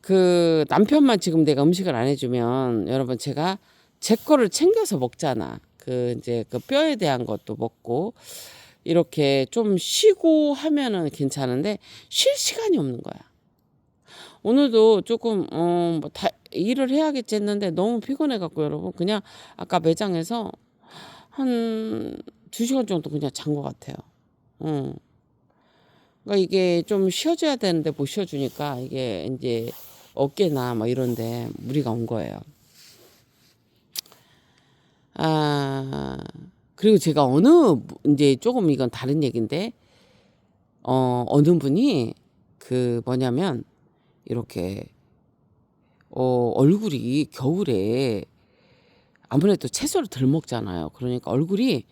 그 남편만 지금 내가 음식을 안 해주면 여러분 제가 제 거를 챙겨서 먹잖아. 그 이제 그 뼈에 대한 것도 먹고 이렇게 좀 쉬고 하면은 괜찮은데 쉴 시간이 없는 거야. 오늘도 조금 뭐 다 일을 해야겠지 했는데 너무 피곤해 갖고 여러분 그냥 아까 매장에서 한 2시간 정도 그냥 잔 것 같아요. 그러니까 이게 좀 쉬어줘야 되는데 못 쉬어주니까 이게 이제 어깨나 뭐 이런데 무리가 온 거예요. 그리고 제가 이제 조금 이건 다른 얘기인데, 어느 분이 그 뭐냐면, 이렇게, 얼굴이 겨울에 아무래도 채소를 덜 먹잖아요. 그러니까 얼굴이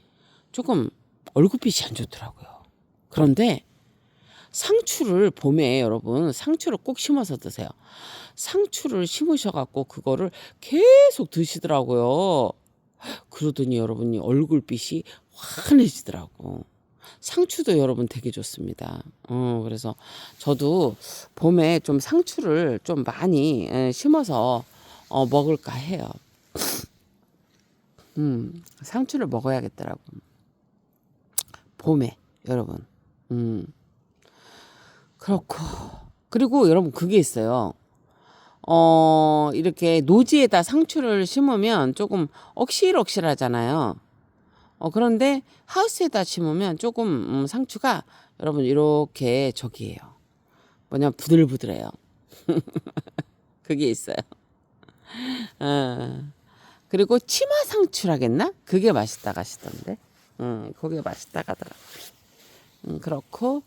조금 얼굴빛이 안 좋더라고요. 그런데 상추를 봄에 여러분 상추를 꼭 심어서 드세요. 상추를 심으셔갖고 그거를 계속 드시더라고요. 그러더니 여러분이 얼굴빛이 환해지더라고. 상추도 여러분 되게 좋습니다. 그래서 저도 봄에 좀 상추를 좀 많이 심어서 먹을까 해요. 상추를 먹어야겠더라고. 봄에 여러분. 그렇고 그리고 여러분 그게 있어요. 이렇게 노지에다 상추를 심으면 조금 억실억실하잖아요. 그런데 하우스에다 심으면 조금 상추가 여러분 이렇게 저기예요. 뭐냐면 부들부들해요. 그게 있어요. 그리고 치마 상추라겠나? 그게 맛있다 가시던데. 그게 맛있다 가더라. 그렇고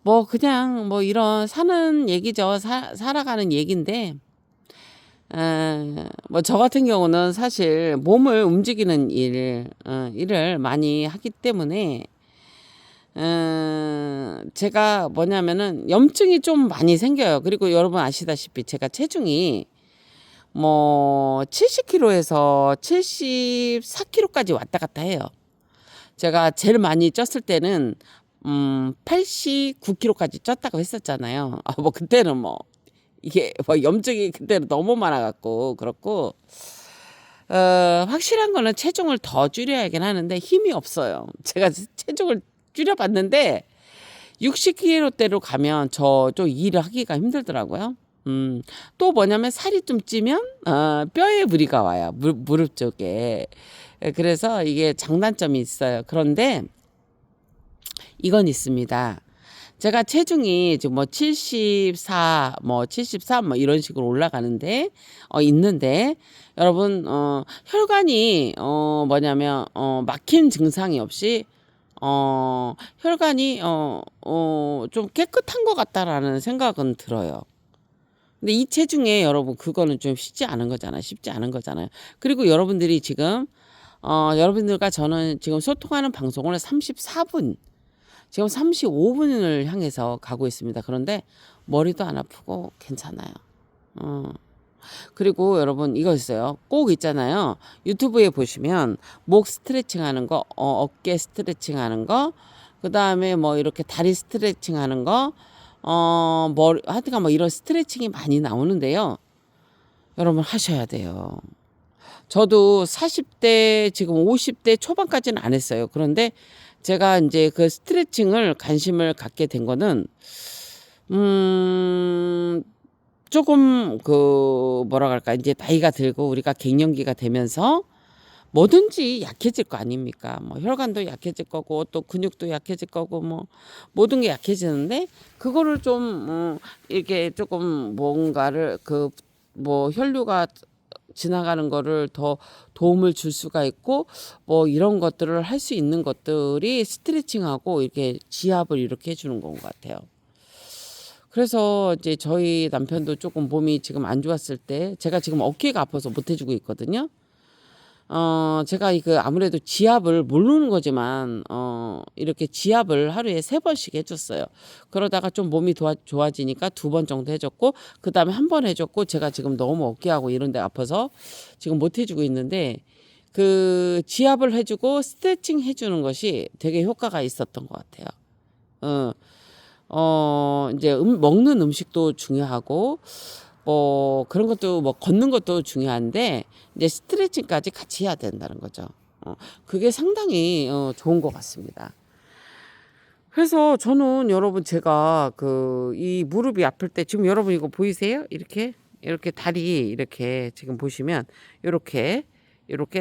뭐 그냥 뭐 이런 사는 얘기죠. 살아가는 얘기인데 뭐 저 같은 경우는 사실 몸을 움직이는 일을 많이 하기 때문에 제가 뭐냐면은 염증이 좀 많이 생겨요. 그리고 여러분 아시다시피 제가 체중이 뭐 70kg에서 74kg까지 왔다 갔다 해요. 제가 제일 많이 쪘을 때는 89kg까지 쪘다고 했었잖아요. 뭐 그때는 뭐 이게 뭐 염증이 그때는 너무 많아갖고 그렇고 확실한 거는 체중을 더 줄여야긴 하는데 힘이 없어요. 제가 체중을 줄여봤는데 60kg대로 가면 저 좀 일을 하기가 힘들더라고요. 또 뭐냐면 살이 좀 찌면 뼈에 무리가 와요. 무릎 쪽에. 그래서 이게 장단점이 있어요. 그런데 이건 있습니다. 제가 체중이 지금 뭐 74, 뭐 73, 뭐 이런 식으로 올라가는데, 있는데, 여러분, 혈관이, 뭐냐면, 막힌 증상이 없이, 혈관이, 좀 깨끗한 것 같다라는 생각은 들어요. 근데 이 체중에 여러분, 그거는 좀 쉽지 않은 거잖아요. 쉽지 않은 거잖아요. 그리고 여러분들이 지금, 여러분들과 저는 지금 소통하는 방송을 34분, 지금 35분을 향해서 가고 있습니다. 그런데 머리도 안 아프고 괜찮아요. 그리고 여러분 이거 있어요. 꼭 있잖아요. 유튜브에 보시면 목 스트레칭 하는 거, 어깨 스트레칭 하는 거, 그 다음에 뭐 이렇게 다리 스트레칭 하는 거, 머리, 하여튼간 뭐 이런 스트레칭이 많이 나오는데요. 여러분 하셔야 돼요. 저도 40대, 지금 50대 초반까지는 안 했어요. 그런데 제가 이제 그 스트레칭을 관심을 갖게 된 거는, 조금 그 뭐라 그럴까 이제 나이가 들고 우리가 갱년기가 되면서 뭐든지 약해질 거 아닙니까? 뭐 혈관도 약해질 거고 또 근육도 약해질 거고 뭐 모든 게 약해지는데 그거를 좀 이렇게 조금 뭔가를 그 뭐 혈류가 지나가는 거를 더 도움을 줄 수가 있고 뭐 이런 것들을 할 수 있는 것들이 스트레칭하고 이렇게 지압을 이렇게 해주는 건 것 같아요. 그래서 이제 저희 남편도 조금 몸이 지금 안 좋았을 때 제가 지금 어깨가 아파서 못 해주고 있거든요. 제가 그 아무래도 지압을 모르는 거지만 이렇게 지압을 하루에 3번씩 해줬어요. 그러다가 좀 몸이 좋아지니까 2번 정도 해줬고 그다음에 1번 해줬고 제가 지금 너무 어깨하고 이런 데 아파서 지금 못 해주고 있는데 그 지압을 해주고 스트레칭 해주는 것이 되게 효과가 있었던 것 같아요. 이제 먹는 음식도 중요하고 뭐 그런 것도 뭐 걷는 것도 중요한데 이제 스트레칭까지 같이 해야 된다는 거죠. 그게 상당히 좋은 것 같습니다. 그래서 저는 여러분 제가 그 이 무릎이 아플 때 지금 여러분 이거 보이세요? 이렇게 다리 이렇게 지금 보시면 이렇게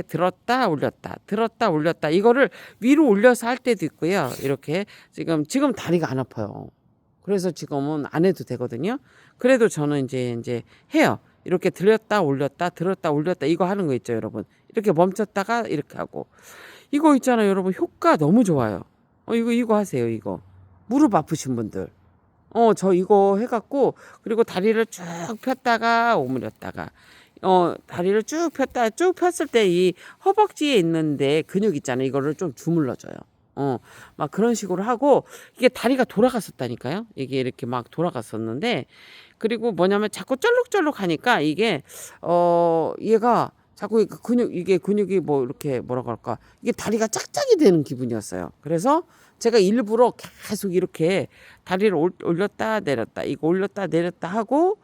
들었다 올렸다 이거를 위로 올려서 할 때도 있고요. 이렇게 지금 다리가 안 아파요. 그래서 지금은 안 해도 되거든요. 그래도 저는 이제 해요. 이렇게 들었다 올렸다 이거 하는 거 있죠, 여러분. 이렇게 멈췄다가 이렇게 하고 이거 있잖아요, 여러분. 효과 너무 좋아요. 이거 하세요, 이거. 무릎 아프신 분들. 저 이거 해갖고 그리고 다리를 쭉 폈다가 오므렸다가 다리를 쭉 폈을 때 이 허벅지에 있는데 근육 있잖아요. 이거를 좀 주물러줘요. 막 그런 식으로 하고 이게 다리가 돌아갔었다니까요. 이게 이렇게 막 돌아갔었는데 그리고 뭐냐면 자꾸 쩔룩쩔룩 하니까 이게 얘가 자꾸 이게 근육이 뭐 이렇게 뭐라 그럴까 이게 다리가 짝짝이 되는 기분이었어요. 그래서 제가 일부러 계속 이렇게 다리를 올렸다 내렸다 이거 올렸다 내렸다 하고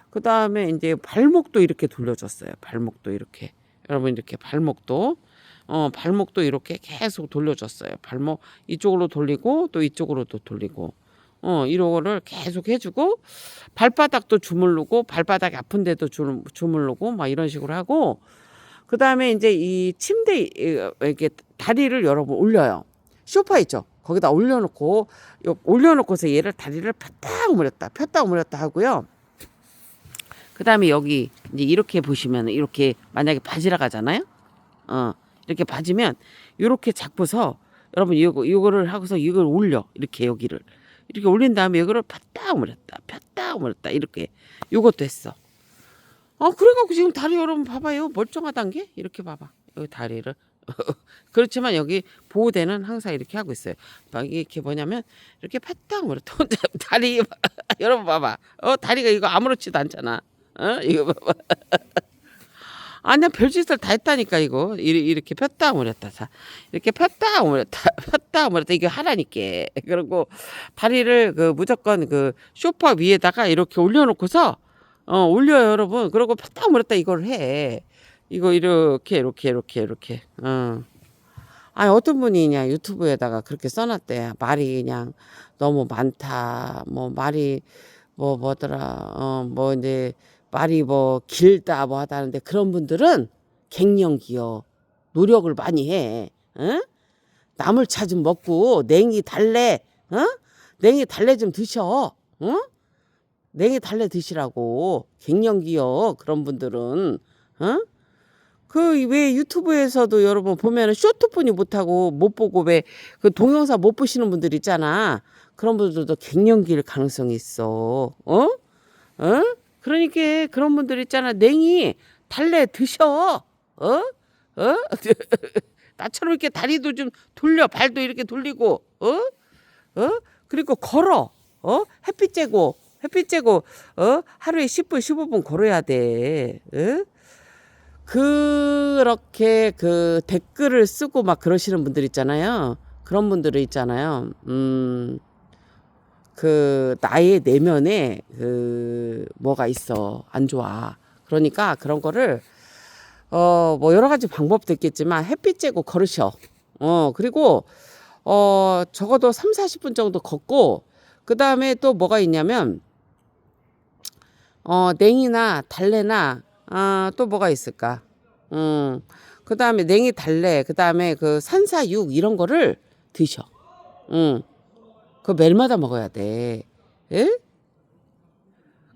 그 다음에 이제 발목도 이렇게 돌려줬어요. 발목도 이렇게 여러분 이렇게 발목도 이렇게 계속 돌려줬어요. 발목 이쪽으로 돌리고 또 이쪽으로도 돌리고 이거를 계속 해주고 발바닥도 주물르고 발바닥이 아픈 데도 주물르고 막 이런 식으로 하고 그 다음에 이제 이 침대 이렇게 다리를 여러분 올려요. 소파 있죠. 거기다 올려놓고서 얘를 다리를 폈다 오므렸다 하고요. 그 다음에 여기 이제 이렇게 보시면 이렇게 만약에 바지락 하잖아요. 이렇게 봐주면 이렇게 잡고서 여러분 이거를 하고서 이걸 올려 이렇게 여기를 이렇게 올린 다음에 이거를 폈다 오므렸다 이렇게 요것도 했어. 그래갖고 지금 다리 여러분 봐봐요. 멀쩡하단 게 이렇게 봐봐 여기 다리를 그렇지만 여기 보호대는 항상 이렇게 하고 있어요. 막 이렇게 뭐냐면 이렇게 폈다 오므렸다 다리 여러분 봐봐. 다리가 이거 아무렇지도 않잖아. 이거 봐봐. 아니야 별짓을 다 했다니까 이거 이렇게 폈다 오므렸다 이렇게 폈다 오므렸다 이게 하라니까. 그리고 다리를 무조건 소파 위에다가 이렇게 올려놓고서 올려요 여러분. 그리고 폈다 오므렸다 이걸 해. 이거 이렇게 아니 어떤 분이냐 유튜브에다가 그렇게 써놨대. 말이 그냥 너무 많다. 뭐 말이 뭐더라 뭐 이제 말이 뭐 길다 뭐 하다는데 그런 분들은 갱년기요. 노력을 많이 해. 나물 차 좀 먹고 냉이 달래. 냉이 달래 좀 드셔. 냉이 달래 드시라고. 갱년기요. 그런 분들은 그 왜 유튜브에서도 여러분 보면은 쇼트폰이 못하고 못 보고 왜 그 동영상 못 보시는 분들 있잖아. 그런 분들도 갱년기일 가능성이 있어. 그러니까 그런 분들 있잖아. 냉이 달래 드셔. 나처럼 이렇게 다리도 좀 돌려. 발도 이렇게 돌리고. 그리고 걸어. 햇빛 쬐고 햇빛 쬐고 하루에 10분 15분 걸어야 돼. 그렇게 그 댓글을 쓰고 막 그러시는 분들 있잖아요. 그런 분들은 있잖아요. 그 나의 내면에 그 뭐가 있어. 안 좋아. 그러니까 그런 거를 뭐 여러 가지 방법도 있겠지만 햇빛 쬐고 걸으셔. 그리고 적어도 3, 40분 정도 걷고 그다음에 또 뭐가 있냐면 냉이나 달래나 또 뭐가 있을까? 그다음에 냉이 달래 그다음에 그 산사육 이런 거를 드셔. 그거 매일마다 먹어야 돼. 예?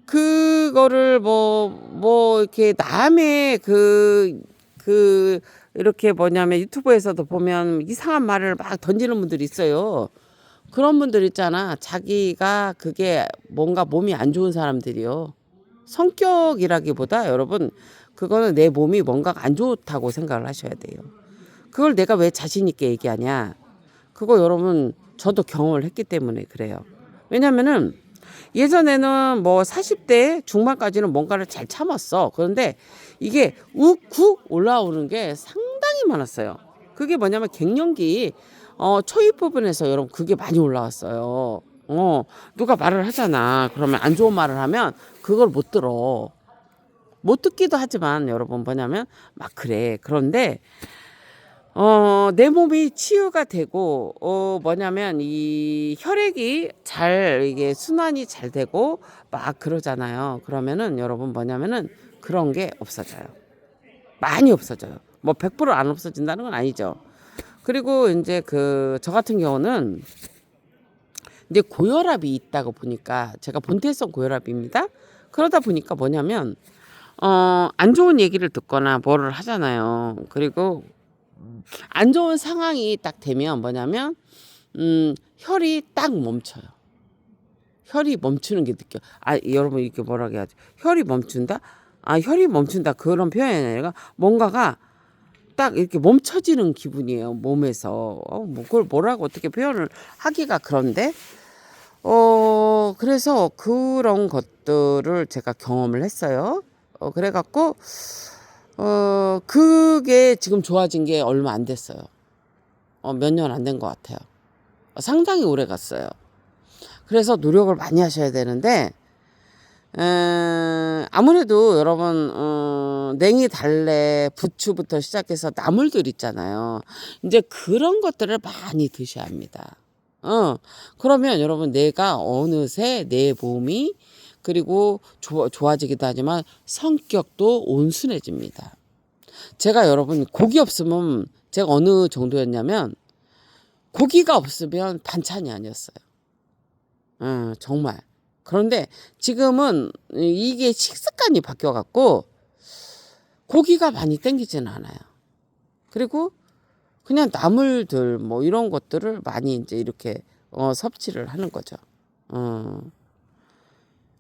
그거를 뭐 이렇게 남의 이렇게 뭐냐면 유튜브에서도 보면 이상한 말을 막 던지는 분들이 있어요. 그런 분들 있잖아. 자기가 그게 뭔가 몸이 안 좋은 사람들이요. 성격이라기보다 여러분 그거는 내 몸이 뭔가 안 좋다고 생각을 하셔야 돼요. 그걸 내가 왜 자신 있게 얘기하냐? 그거 여러분 저도 경험을 했기 때문에 그래요. 왜냐면은 예전에는 뭐 40대 중반까지는 뭔가를 잘 참았어. 그런데 이게 욱훅 올라오는 게 상당히 많았어요. 그게 뭐냐면 갱년기 초입 부분에서 여러분 그게 많이 올라왔어요. 누가 말을 하잖아. 그러면 안 좋은 말을 하면 그걸 못 들어. 못 듣기도 하지만 여러분 뭐냐면 막 그래. 그런데 내 몸이 치유가 되고, 뭐냐면, 이 혈액이 이게 순환이 잘 되고, 막 그러잖아요. 그러면은 여러분 뭐냐면은 그런 게 없어져요. 많이 없어져요. 뭐 100%안 없어진다는 건 아니죠. 그리고 이제 저 같은 경우는 이제 고혈압이 있다고 보니까, 제가 본태성 고혈압입니다. 그러다 보니까 뭐냐면, 안 좋은 얘기를 듣거나 뭐를 하잖아요. 그리고 안 좋은 상황이 딱 되면 뭐냐면 혈이 딱 멈춰요. 혈이 멈추는 게 느껴. 여러분 이렇게 뭐라고 해야지? 혈이 멈춘다? 혈이 멈춘다 그런 표현이 아니라 뭔가가 딱 이렇게 멈춰지는 기분이에요. 몸에서. 뭐 그걸 뭐라고 어떻게 표현을 하기가 그런데 그래서 그런 것들을 제가 경험을 했어요. 그래갖고 그게 지금 좋아진 게 얼마 안 됐어요. 몇 년 안 된 것 같아요. 상당히 오래 갔어요. 그래서 노력을 많이 하셔야 되는데, 아무래도 여러분, 냉이, 달래, 부추부터 시작해서 나물들 있잖아요. 이제 그런 것들을 많이 드셔야 합니다. 그러면 여러분 내가 어느새 내 몸이 그리고 좋아지기도 하지만 성격도 온순해집니다. 제가 여러분 고기 없으면 제가 어느 정도였냐면 고기가 없으면 반찬이 아니었어요. 정말. 그런데 지금은 이게 식습관이 바뀌어갖고 고기가 많이 땡기지는 않아요. 그리고 그냥 나물들 뭐 이런 것들을 많이 이제 이렇게 섭취를 하는 거죠.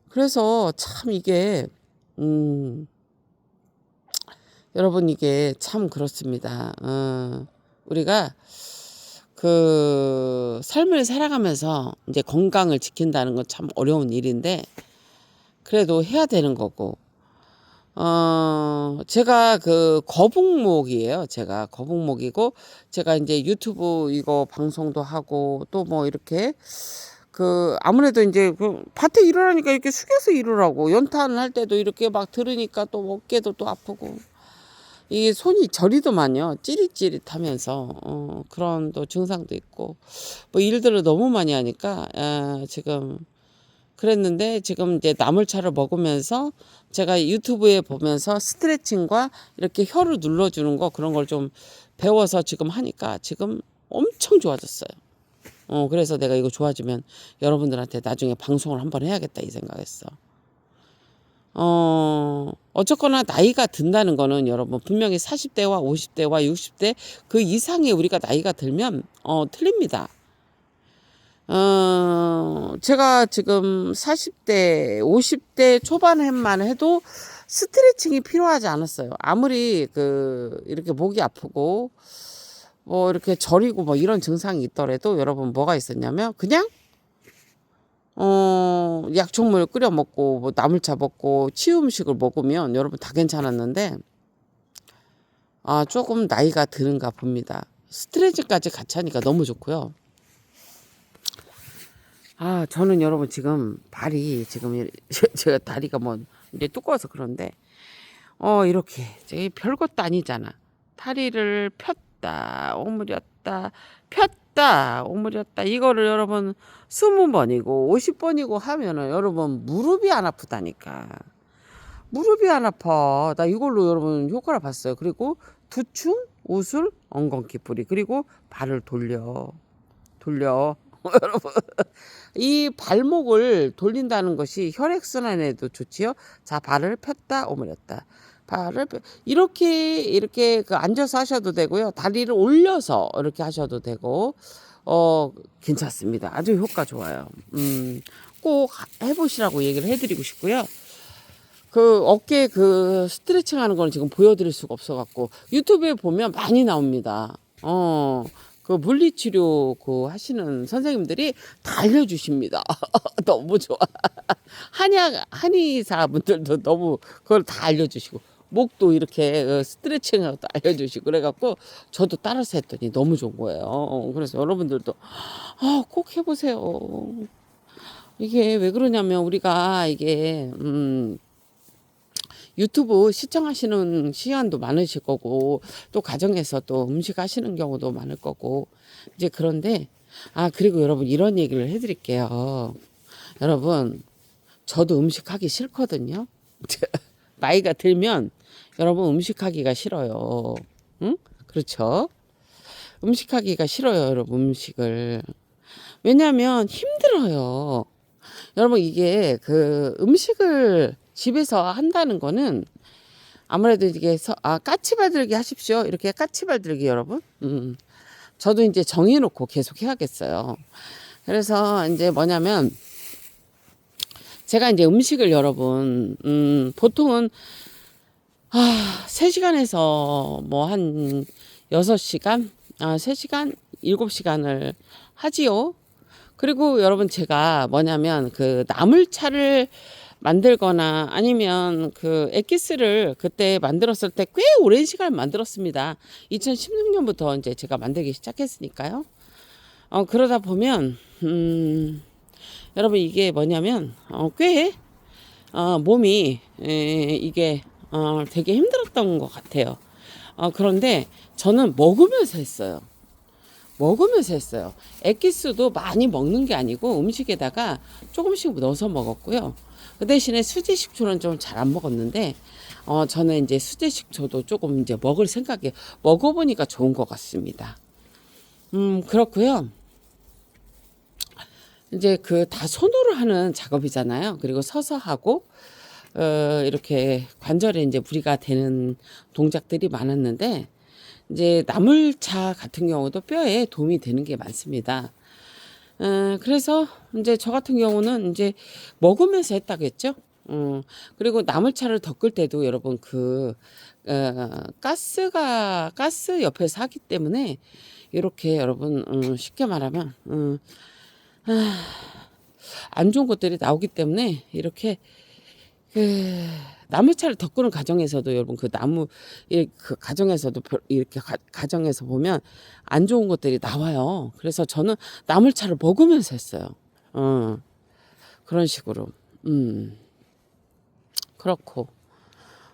그래서 참 이게 여러분 이게 참 그렇습니다. 우리가 그 삶을 살아가면서 이제 건강을 지킨다는 건 참 어려운 일인데 그래도 해야 되는 거고 제가 그 거북목이에요. 제가 거북목이고 제가 이제 유튜브 이거 방송도 하고 또 뭐 이렇게 그 아무래도 이제 그 밭에 일하니까 이렇게 숙여서 일을 하고 연탄을 할 때도 이렇게 막 들으니까 또 어깨도 또 아프고 이게 손이 저리더만요. 찌릿찌릿하면서 그런 또 증상도 있고 뭐 일들을 너무 많이 하니까 지금 그랬는데 지금 이제 나물차를 먹으면서 제가 유튜브에 보면서 스트레칭과 이렇게 혀를 눌러주는 거 그런 걸 좀 배워서 지금 하니까 지금 엄청 좋아졌어요. 그래서 내가 이거 좋아지면 여러분들한테 나중에 방송을 한번 해야겠다 이 생각했어. 어쨌거나 나이가 든다는 거는 여러분 분명히 40대와 50대와 60대 그 이상의 우리가 나이가 들면 틀립니다. 제가 지금 40대, 50대 초반에만 해도 스트레칭이 필요하지 않았어요. 아무리 이렇게 목이 아프고, 뭐, 이렇게 저리고 뭐 이런 증상이 있더라도 여러분 뭐가 있었냐면, 그냥 약초물 끓여 먹고 뭐 나물차 먹고 치유 음식을 먹으면 여러분 다 괜찮았는데 조금 나이가 드는가 봅니다. 스트레칭까지 같이 하니까 너무 좋고요. 저는 여러분 지금 발이 지금 제가 다리가 뭐 이제 두꺼워서 그런데 이렇게 저기 별것도 아니잖아. 다리를 폈다 오므렸다 폈다 오므렸다 이거를 여러분 20번이고 50번이고 하면은 여러분 무릎이 안 아프다니까. 무릎이 안 아파. 나 이걸로 여러분 효과를 봤어요. 그리고 두충, 우술, 엉겅퀴 뿌리 그리고 발을 돌려 여러분 이 발목을 돌린다는 것이 혈액순환에도 좋지요. 자, 발을 폈다 오므렸다 이렇게 그 앉아서 하셔도 되고요. 다리를 올려서 이렇게 하셔도 되고 괜찮습니다. 아주 효과 좋아요. 꼭 해보시라고 얘기를 해드리고 싶고요. 그 어깨 그 스트레칭 하는 거는 지금 보여드릴 수가 없어갖고 유튜브에 보면 많이 나옵니다. 그 물리치료 그 하시는 선생님들이 다 알려주십니다. 너무 좋아. 한의사 분들도 너무 그걸 다 알려주시고 목도 이렇게 스트레칭하고 알려주시고 그래갖고 저도 따라서 했더니 너무 좋은 거예요. 그래서 여러분들도 꼭 해보세요. 이게 왜 그러냐면 우리가 이게 유튜브 시청하시는 시간도 많으실 거고 또 가정에서 또 음식 하시는 경우도 많을 거고 이제 그런데 그리고 여러분 이런 얘기를 해드릴게요. 여러분 저도 음식 하기 싫거든요. 나이가 들면 여러분 음식 하기가 싫어요. 응? 그렇죠? 음식 하기가 싫어요. 여러분 음식을. 왜냐하면 힘들어요. 여러분 이게 그 음식을 집에서 한다는 거는 아무래도 이게 까치발들기 하십시오. 이렇게 까치발들기 여러분. 저도 이제 정해놓고 계속 해야겠어요. 그래서 이제 뭐냐면 제가 이제 음식을 여러분 보통은 3시간에서 뭐 한 6시간 3시간 7시간을 하지요. 그리고 여러분 제가 뭐냐면 그 나물차를 만들거나 아니면 그 엑기스를 그때 만들었을 때 꽤 오랜 시간 만들었습니다. 2016년부터 이제 제가 만들기 시작했으니까요. 그러다 보면 여러분 이게 뭐냐면 꽤 몸이 이게 되게 힘들었던 것 같아요. 그런데 저는 먹으면서 했어요. 엑기스도 많이 먹는 게 아니고 음식에다가 조금씩 넣어서 먹었고요. 그 대신에 수제 식초는 좀 잘 안 먹었는데 저는 이제 수제 식초도 조금 이제 먹을 생각에 먹어보니까 좋은 것 같습니다. 그렇고요. 이제 그 다 손으로 하는 작업이잖아요. 그리고 서서 하고 이렇게 관절에 이제 무리가 되는 동작들이 많았는데 이제 나물차 같은 경우도 뼈에 도움이 되는 게 많습니다. 그래서 이제 저 같은 경우는 이제 먹으면서 했다겠죠. 그리고 나물차를 덮을 때도 여러분 가스 옆에서 하기 때문에 이렇게 여러분 쉽게 말하면 안 좋은 것들이 나오기 때문에 이렇게 나무차를 덮는 과정에서도 여러분 그 가정에서도 이렇게 가정에서 보면 안 좋은 것들이 나와요. 그래서 저는 나물차를 먹으면서 했어요. 그런 식으로. 그렇고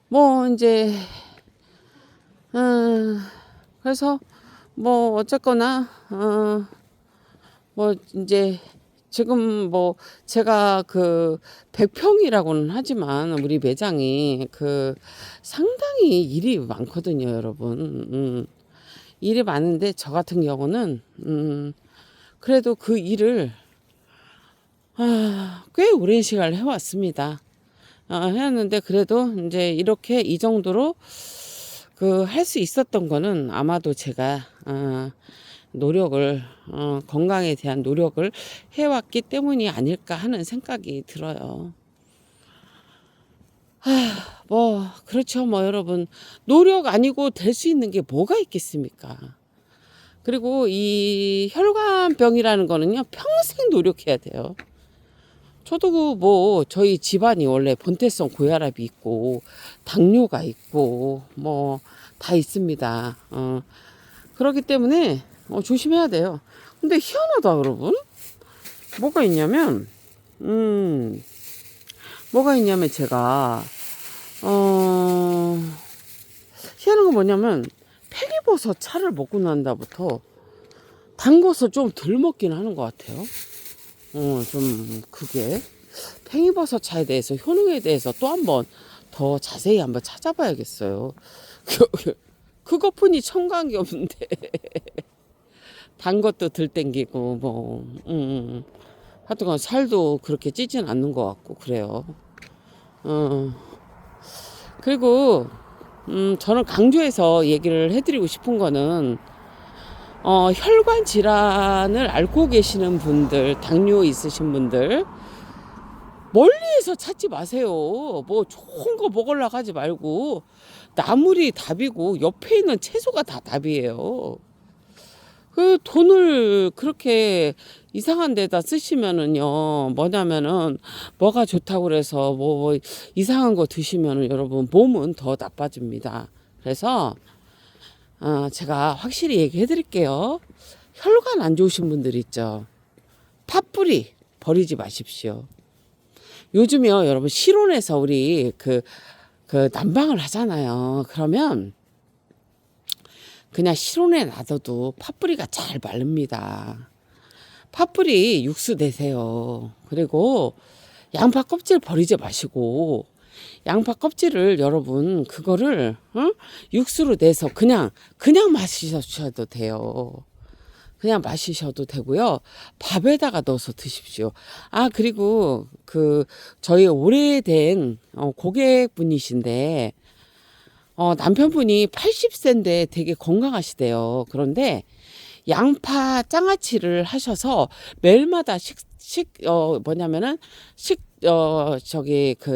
뭐 이제 그래서 뭐 어쨌거나 뭐 이제 지금 뭐 제가 그 100평이라고는 하지만 우리 매장이 그 상당히 일이 많거든요, 여러분. 일이 많은데 저 같은 경우는 그래도 그 일을 꽤 오랜 시간을 해왔습니다. 해왔는데 그래도 이제 이렇게 이 정도로 그 할 수 있었던 거는 아마도 제가 노력을 건강에 대한 노력을 해왔기 때문이 아닐까 하는 생각이 들어요. 뭐 그렇죠. 뭐 여러분 노력 아니고 될 수 있는 게 뭐가 있겠습니까? 그리고 이 혈관병이라는 거는요 평생 노력해야 돼요. 저도 그 뭐 저희 집안이 원래 본태성 고혈압이 있고 당뇨가 있고 뭐 다 있습니다. 그렇기 때문에 조심해야 돼요. 근데 희한하다 여러분. 뭐가 있냐면 제가 희한한 건 뭐냐면 팽이버섯 차를 먹고 난 다음부터 단 것을 좀 덜 먹긴 하는 것 같아요. 좀 그게 팽이버섯 차에 대해서 효능에 대해서 또 한번 더 자세히 한번 찾아봐야겠어요. 그것뿐이 첨가한 게 없는데 단 것도 덜 땡기고 뭐 하여튼간 살도 그렇게 찌진 않는 것 같고 그래요. 그리고 저는 강조해서 얘기를 해드리고 싶은 거는 혈관 질환을 앓고 계시는 분들, 당뇨 있으신 분들 멀리에서 찾지 마세요. 뭐 좋은 거 먹으려고 하지 말고 나물이 답이고 옆에 있는 채소가 다 답이에요. 그 돈을 그렇게 이상한 데다 쓰시면은요, 뭐냐면은 뭐가 좋다고 그래서 뭐 이상한 거 드시면은 여러분 몸은 더 나빠집니다. 그래서 제가 확실히 얘기해 드릴게요. 혈관 안 좋으신 분들 있죠. 팥뿌리 버리지 마십시오. 요즘요, 여러분 실온에서 우리 그 난방을 하잖아요. 그러면 그냥 실온에 놔둬도 팥뿌리가 잘 마릅니다. 팥뿌리 육수 내세요. 그리고 양파 껍질 버리지 마시고 양파 껍질을 여러분 그거를 육수로 내서 그냥 마시셔도 돼요. 그냥 마시셔도 되고요. 밥에다가 넣어서 드십시오. 그리고 저희 오래된 고객분이신데 남편분이 80세인데 되게 건강하시대요. 그런데 양파 장아찌를 하셔서 매일마다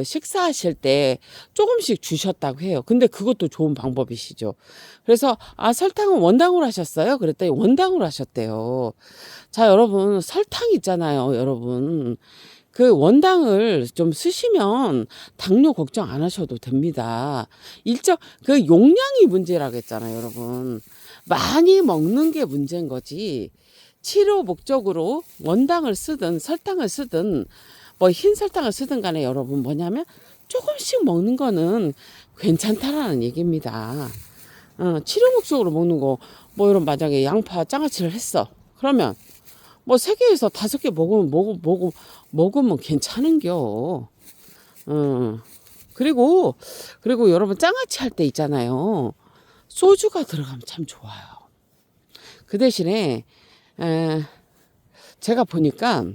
식사하실 때 조금씩 주셨다고 해요. 근데 그것도 좋은 방법이시죠. 그래서 설탕은 원당으로 하셨어요? 그랬더니 원당으로 하셨대요. 자, 여러분 설탕 있잖아요, 여러분. 그 원당을 좀 쓰시면 당뇨 걱정 안 하셔도 됩니다. 그 용량이 문제라고 했잖아요, 여러분. 많이 먹는 게 문제인 거지. 치료 목적으로 원당을 쓰든 설탕을 쓰든 뭐 흰 설탕을 쓰든 간에 여러분 뭐냐면 조금씩 먹는 거는 괜찮다라는 얘기입니다. 치료 목적으로 먹는 거 뭐 이런 만약에 양파 장아찌를 했어. 그러면 뭐 3개에서 5개 먹으면 괜찮은겨. 그리고 여러분 장아찌 할 때 있잖아요. 소주가 들어가면 참 좋아요. 그 대신에 제가 보니까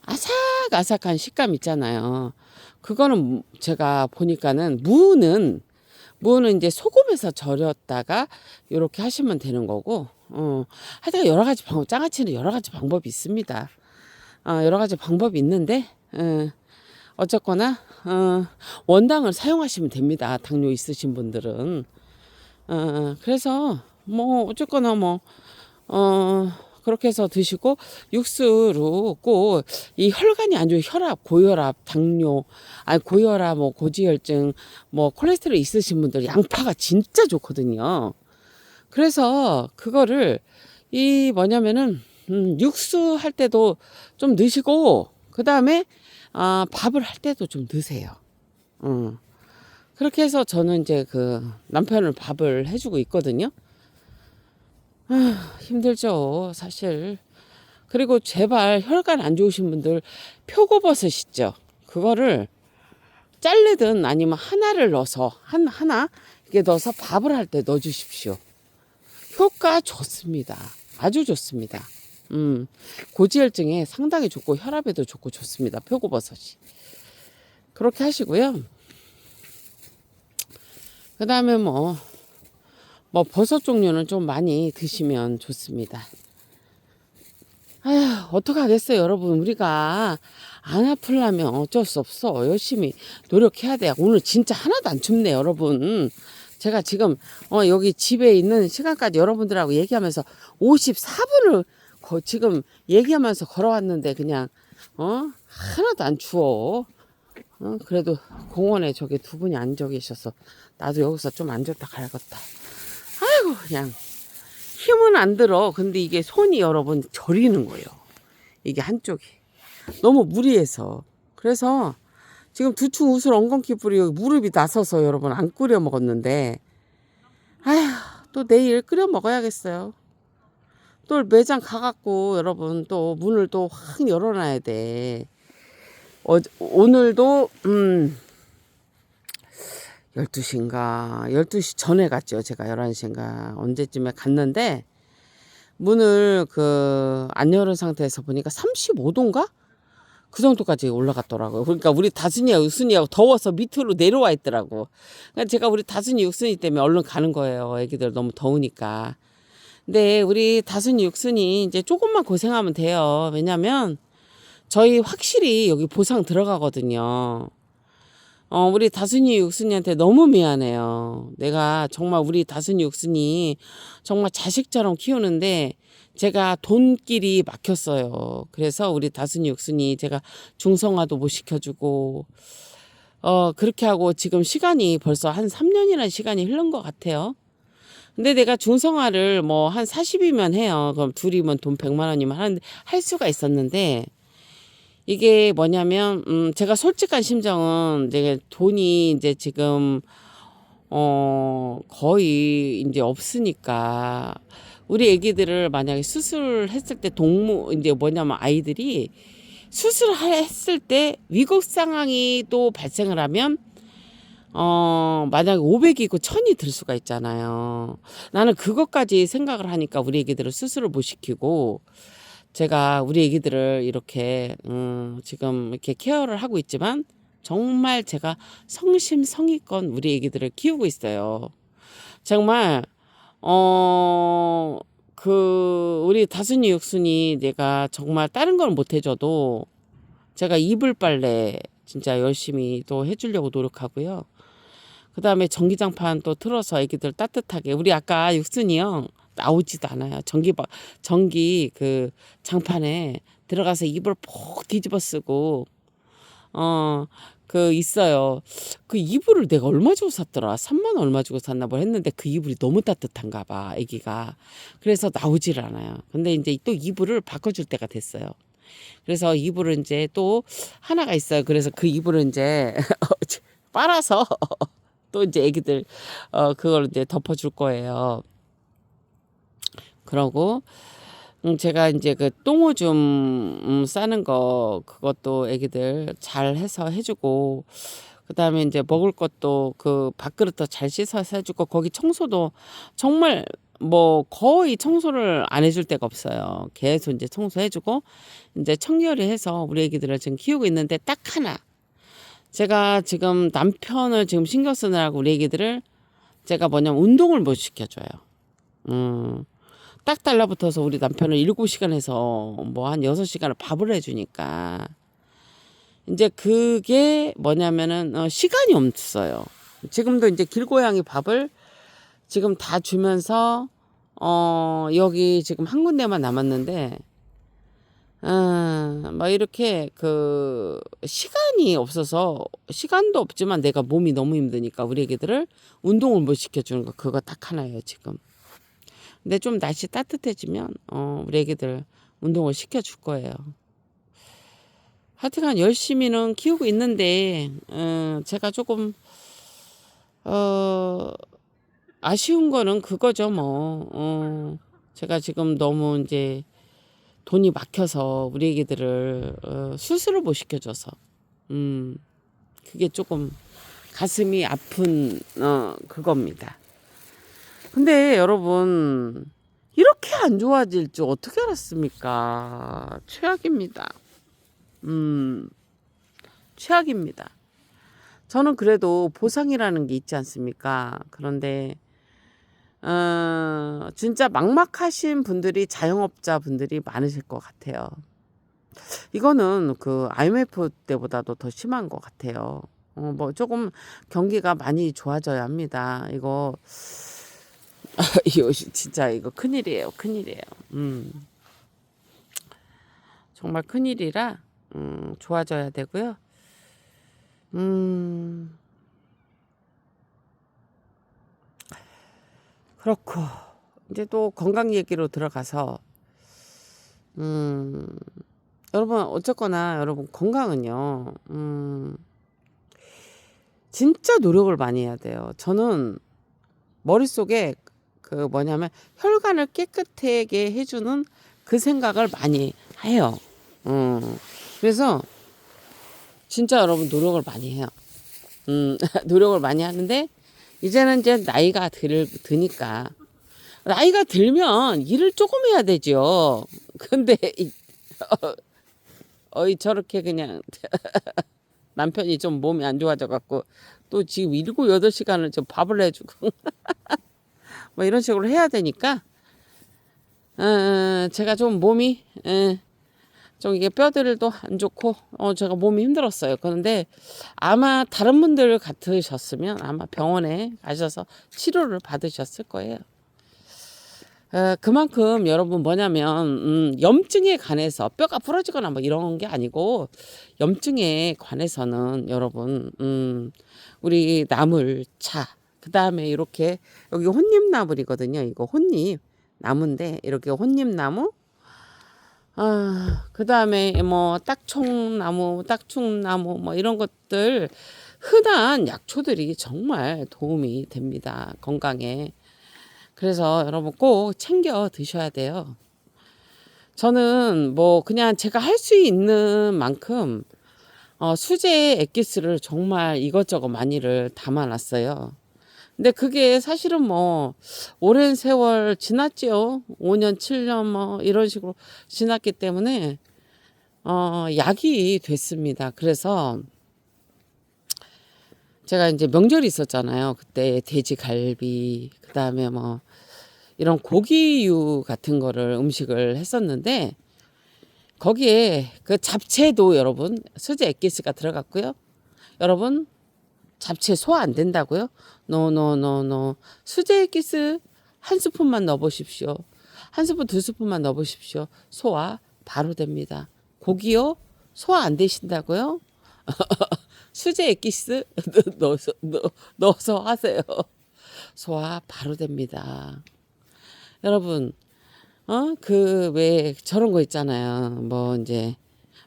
아삭아삭한 식감 있잖아요. 그거는 제가 보니까는 무는 이제 소금에서 절였다가 이렇게 하시면 되는 거고, 하여튼 여러 가지 방법, 장아찌는 여러 가지 방법이 있습니다. 여러 가지 방법이 있는데, 어쨌거나, 원당을 사용하시면 됩니다. 당뇨 있으신 분들은. 그래서, 뭐, 어쨌거나 그렇게 해서 드시고 육수로 꼭 이 혈관이 안 좋은 고혈압, 당뇨, 고혈압, 뭐 고지혈증, 뭐 콜레스테롤 있으신 분들 양파가 진짜 좋거든요. 그래서 그거를 육수 할 때도 좀 넣으시고 그다음에 밥을 할 때도 좀 넣으세요. 그렇게 해서 저는 이제 남편을 밥을 해주고 있거든요. 힘들죠, 사실. 그리고 제발 혈관 안 좋으신 분들 표고버섯 있죠. 그거를 자르든 아니면 하나를 넣어서 하나 이렇게 넣어서 밥을 할 때 넣어주십시오. 효과 좋습니다. 아주 좋습니다. 고지혈증에 상당히 좋고 혈압에도 좋고 좋습니다. 표고버섯이. 그렇게 하시고요. 그 다음에 뭐 버섯 종류는 좀 많이 드시면 좋습니다. 어떡하겠어요, 여러분. 우리가 안 아프려면 어쩔 수 없어. 열심히 노력해야 돼. 오늘 진짜 하나도 안 춥네, 여러분. 제가 지금 여기 집에 있는 시간까지 여러분들하고 얘기하면서 54분을 지금 얘기하면서 걸어왔는데 그냥 하나도 안 추워. 그래도 공원에 저기 두 분이 앉아 계셔서 나도 여기서 좀 앉았다 가야겠다. 아이고, 그냥 힘은 안 들어. 근데 이게 손이 여러분 저리는 거예요. 이게 한쪽이 너무 무리해서. 그래서 지금 두충 우슬 엉겅퀴 뿌리 무릎이 나서서 여러분 안 끓여 먹었는데, 아휴, 또 내일 끓여 먹어야겠어요. 또 매장 가갖고 여러분 또 문을 또 확 열어놔야 돼. 오늘도 12시인가 12시 전에 갔죠. 제가 11시인가 언제쯤에 갔는데 문을 안 열은 상태에서 보니까 35도인가? 그 정도까지 올라갔더라고요. 그러니까 우리 다순이하고 육순이하고 더워서 밑으로 내려와 있더라고. 그러니까 제가 우리 다순이 육순이 때문에 얼른 가는 거예요. 애기들 너무 더우니까. 근데 우리 다순이 육순이 이제 조금만 고생하면 돼요. 왜냐면 저희 확실히 여기 보상 들어가거든요. 우리 다순이 육순이한테 너무 미안해요. 내가 정말 우리 다순이 육순이 정말 자식처럼 키우는데 제가 돈길이 막혔어요. 그래서 우리 다순이 육순이 제가 중성화도 못 시켜주고 그렇게 하고 지금 시간이 벌써 한 3년이라는 시간이 흐른 것 같아요. 근데 내가 중성화를 뭐 한 40이면 해요. 그럼 둘이면 돈 100만 원이면 할 수가 있었는데 이게 뭐냐면 제가 솔직한 심정은 이제 돈이 이제 지금 거의 이제 없으니까 우리 애기들을 만약에 수술했을 때 이제 뭐냐면 아이들이 수술했을 때 위급 상황이 또 발생을 하면 만약에 500이고 1000이 들 수가 있잖아요. 나는 그것까지 생각을 하니까 우리 애기들을 수술을 못 시키고 제가 우리 애기들을 이렇게 지금 이렇게 케어를 하고 있지만 정말 제가 성심성의껏 우리 애기들을 키우고 있어요. 정말 우리 다순이 육순이 내가 정말 다른 건 못 해줘도 제가 이불 빨래 진짜 열심히 또 해주려고 노력하고요. 그 다음에 전기장판 또 틀어서 애기들 따뜻하게 우리 아까 육순이 형 나오지도 않아요. 전기 그 장판에 들어가서 이불 폭 뒤집어 쓰고 있어요. 그 이불을 내가 얼마 주고 샀더라. 3만 원 얼마 주고 샀나 뭘 했는데 그 이불이 너무 따뜻한가 봐, 애기가. 그래서 나오질 않아요. 근데 이제 또 이불을 바꿔줄 때가 됐어요. 그래서 이불은 이제 또 하나가 있어요. 그래서 그 이불은 이제 빨아서 또 이제 애기들 그걸 이제 덮어줄 거예요. 그러고 제가 이제 그 똥오줌 싸는 거 그것도 애기들 잘 해서 해주고 그다음에 이제 먹을 것도 그 밥그릇도 잘 씻어서 해주고 거기 청소도 정말 뭐 거의 청소를 안 해줄 데가 없어요. 계속 이제 청소해주고 이제 청결히 해서 우리 애기들을 지금 키우고 있는데 딱 하나 제가 지금 남편을 지금 신경 쓰느라고 우리 애기들을 제가 뭐냐면 운동을 못 시켜줘요. 딱 달라붙어서 우리 남편을 7시간에서 뭐 한 6시간을 밥을 해주니까 이제 그게 뭐냐면은 시간이 없어요. 지금도 이제 길고양이 밥을 지금 다 주면서 여기 지금 한 군데만 남았는데 뭐 이렇게 그 시간이 없어서 시간도 없지만 내가 몸이 너무 힘드니까 우리 애기들을 운동을 못 시켜주는 거 그거 딱 하나예요 지금. 근데 좀 날씨 따뜻해지면 우리 애기들 운동을 시켜줄 거예요. 하여튼간 열심히는 키우고 있는데 제가 조금 아쉬운 거는 그거죠 뭐. 제가 지금 너무 이제 돈이 막혀서 우리 애기들을 수술을 못 시켜줘서 그게 조금 가슴이 아픈 그겁니다. 근데 여러분 이렇게 안 좋아질 줄 어떻게 알았습니까? 최악입니다. 최악입니다. 저는 그래도 보상이라는 게 있지 않습니까? 그런데 진짜 막막하신 분들이 자영업자 분들이 많으실 것 같아요. 이거는 그 IMF 때보다도 더 심한 것 같아요. 뭐 조금 경기가 많이 좋아져야 합니다. 이거 진짜 이거 큰일이에요. 큰일이에요. 정말 큰일이라 좋아져야 되고요. 그렇고 이제 또 건강 얘기로 들어가서 여러분 어쨌거나 여러분 건강은요. 진짜 노력을 많이 해야 돼요. 저는 머릿속에 그 뭐냐면 혈관을 깨끗하게 해주는 그 생각을 많이 해요. 그래서 진짜 여러분 노력을 많이 해요. 노력을 많이 하는데 이제는 이제 나이가 드니까 나이가 들면 일을 조금 해야 되죠. 근데 저렇게 그냥 남편이 좀 몸이 안 좋아져 갖고 또 지금 7, 8시간을 좀 밥을 해주고 뭐 이런 식으로 해야 되니까 제가 좀 몸이 좀 이게 뼈들도 안 좋고 제가 몸이 힘들었어요. 그런데 아마 다른 분들 같으셨으면 아마 병원에 가셔서 치료를 받으셨을 거예요. 그만큼 여러분 뭐냐면 염증에 관해서 뼈가 부러지거나 뭐 이런 게 아니고 염증에 관해서는 여러분 우리 나물차 그다음에 이렇게 여기 혼잎나물이거든요. 이거 혼잎 나무인데 이렇게 혼잎나무 그다음에 뭐 딱총나무 뭐 이런 것들 흔한 약초들이 정말 도움이 됩니다. 건강에. 그래서 여러분 꼭 챙겨 드셔야 돼요. 저는 뭐 그냥 제가 할 수 있는 만큼 수제 엑기스를 정말 이것저것 많이를 담아놨어요. 근데 그게 사실은 뭐 오랜 세월 지났지요. 5년, 7년 뭐 이런 식으로 지났기 때문에 약이 됐습니다. 그래서 제가 이제 명절이 있었잖아요. 그때 돼지갈비, 그다음에 뭐 이런 고기류 같은 거를 음식을 했었는데 거기에 그 잡채도 여러분 수제 엑기스가 들어갔고요. 여러분 잡채 소화 안 된다고요? 노노노노. 수제 엑기스 한 스푼만 넣어보십시오. 한 스푼, 두 스푼만 넣어보십시오. 소화 바로 됩니다. 고기요? 소화 안 되신다고요? 수제 엑기스 넣어서 하세요. 소화 바로 됩니다. 여러분, 그 왜 저런 거 있잖아요. 뭐 이제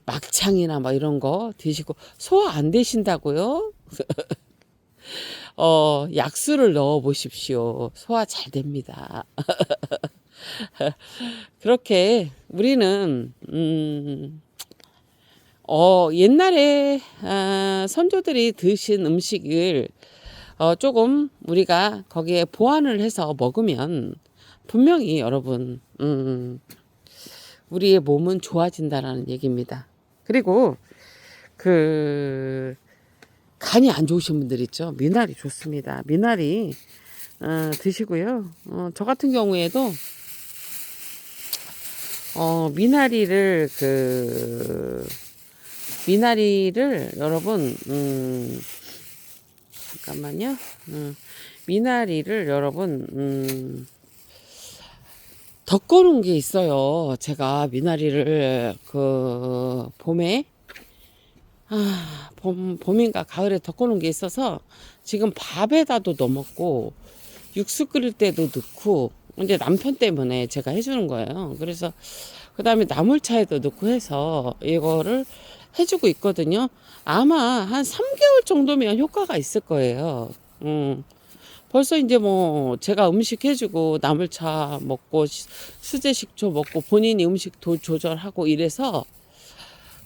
막창이나 뭐 이런 거 드시고 소화 안 되신다고요? 약수를 넣어 보십시오. 소화 잘 됩니다. 그렇게 우리는 옛날에 선조들이 드신 음식을 조금 우리가 거기에 보완을 해서 먹으면 분명히 여러분 우리의 몸은 좋아진다라는 얘기입니다. 그리고 그 간이 안 좋으신 분들 있죠. 미나리 좋습니다. 미나리 드시고요. 저 같은 경우에도 미나리를 여러분 잠깐만요. 미나리를 여러분 덮어놓은 게 있어요. 제가 미나리를 그 봄에 봄인가 가을에 덮어놓은 게 있어서 지금 밥에다도 넣어 먹고 육수 끓일 때도 넣고 이제 남편 때문에 제가 해주는 거예요. 그래서 그 다음에 나물차에도 넣고 해서 이거를 해주고 있거든요. 아마 한 3개월 정도면 효과가 있을 거예요. 벌써 이제 뭐 제가 음식 해주고 나물차 먹고 수제 식초 먹고 본인이 음식 조절하고 이래서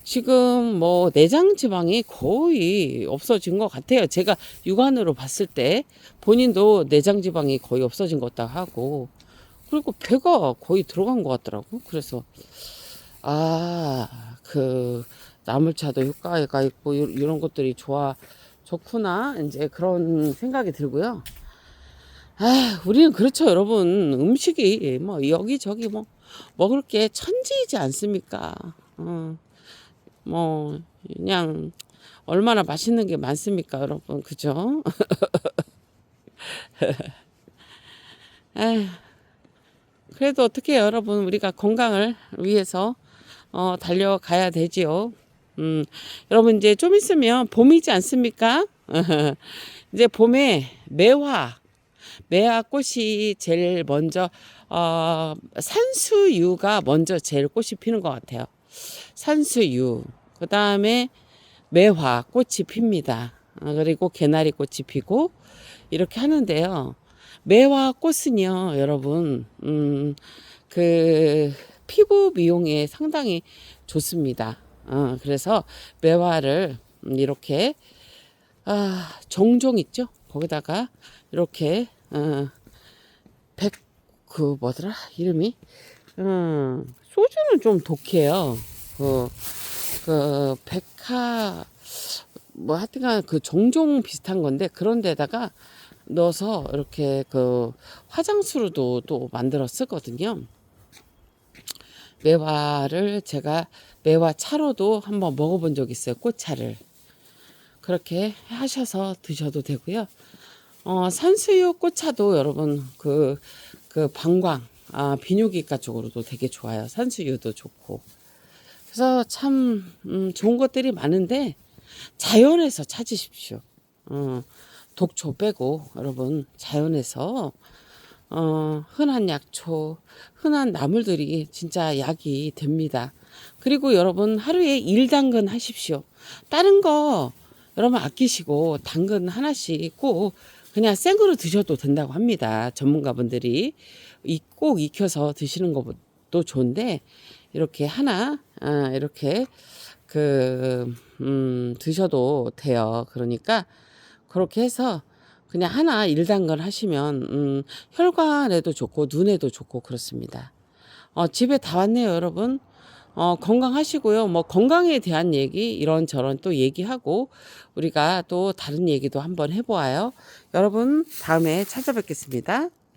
지금 뭐 내장 지방이 거의 없어진 것 같아요. 제가 육안으로 봤을 때 본인도 내장 지방이 거의 없어진 것 같다 하고 그리고 배가 거의 들어간 것 같더라고. 그래서 그 나물차도 효과가 있고 이런 것들이 좋구나 이제 그런 생각이 들고요. 우리는 그렇죠, 여러분. 음식이 뭐 여기저기 뭐 먹을 게 천지이지 않습니까? 뭐 그냥 얼마나 맛있는 게 많습니까, 여러분. 그죠? 그래도 어떻게 여러분 우리가 건강을 위해서 달려가야 되지요. 여러분 이제 좀 있으면 봄이지 않습니까? 이제 봄에 매화 꽃이 제일 먼저 산수유가 먼저 제일 꽃이 피는 것 같아요. 산수유, 그 다음에 매화 꽃이 핍니다. 그리고 개나리 꽃이 피고 이렇게 하는데요. 매화 꽃은요, 여러분, 그 피부 미용에 상당히 좋습니다. 그래서 매화를 이렇게 정종 있죠? 거기다가 이렇게 그 뭐더라 이름이 소주는 좀 독해요. 그 백화 뭐 하여튼간 그 정종 비슷한 건데 그런 데다가 넣어서 이렇게 그 화장수로도 또 만들어 쓰거든요. 매화를 제가 매화 차로도 한번 먹어본 적 있어요. 꽃차를. 그렇게 하셔서 드셔도 되고요. 산수유 꽃차도 여러분 그 방광, 비뇨기과 쪽으로도 되게 좋아요. 산수유도 좋고. 그래서 참 좋은 것들이 많은데 자연에서 찾으십시오. 독초 빼고 여러분 자연에서 흔한 약초, 흔한 나물들이 진짜 약이 됩니다. 그리고 여러분 하루에 1당근 하십시오. 다른 거 여러분 아끼시고 당근 하나씩 꼭 그냥 생으로 드셔도 된다고 합니다. 전문가분들이 꼭 익혀서 드시는 것도 좋은데 이렇게 하나 이렇게 드셔도 돼요. 그러니까 그렇게 해서 그냥 하나 1당근 하시면 혈관에도 좋고 눈에도 좋고 그렇습니다. 집에 다 왔네요, 여러분. 건강하시고요. 뭐 건강에 대한 얘기 이런저런 또 얘기하고 우리가 또 다른 얘기도 한번 해보아요. 여러분 다음에 찾아뵙겠습니다.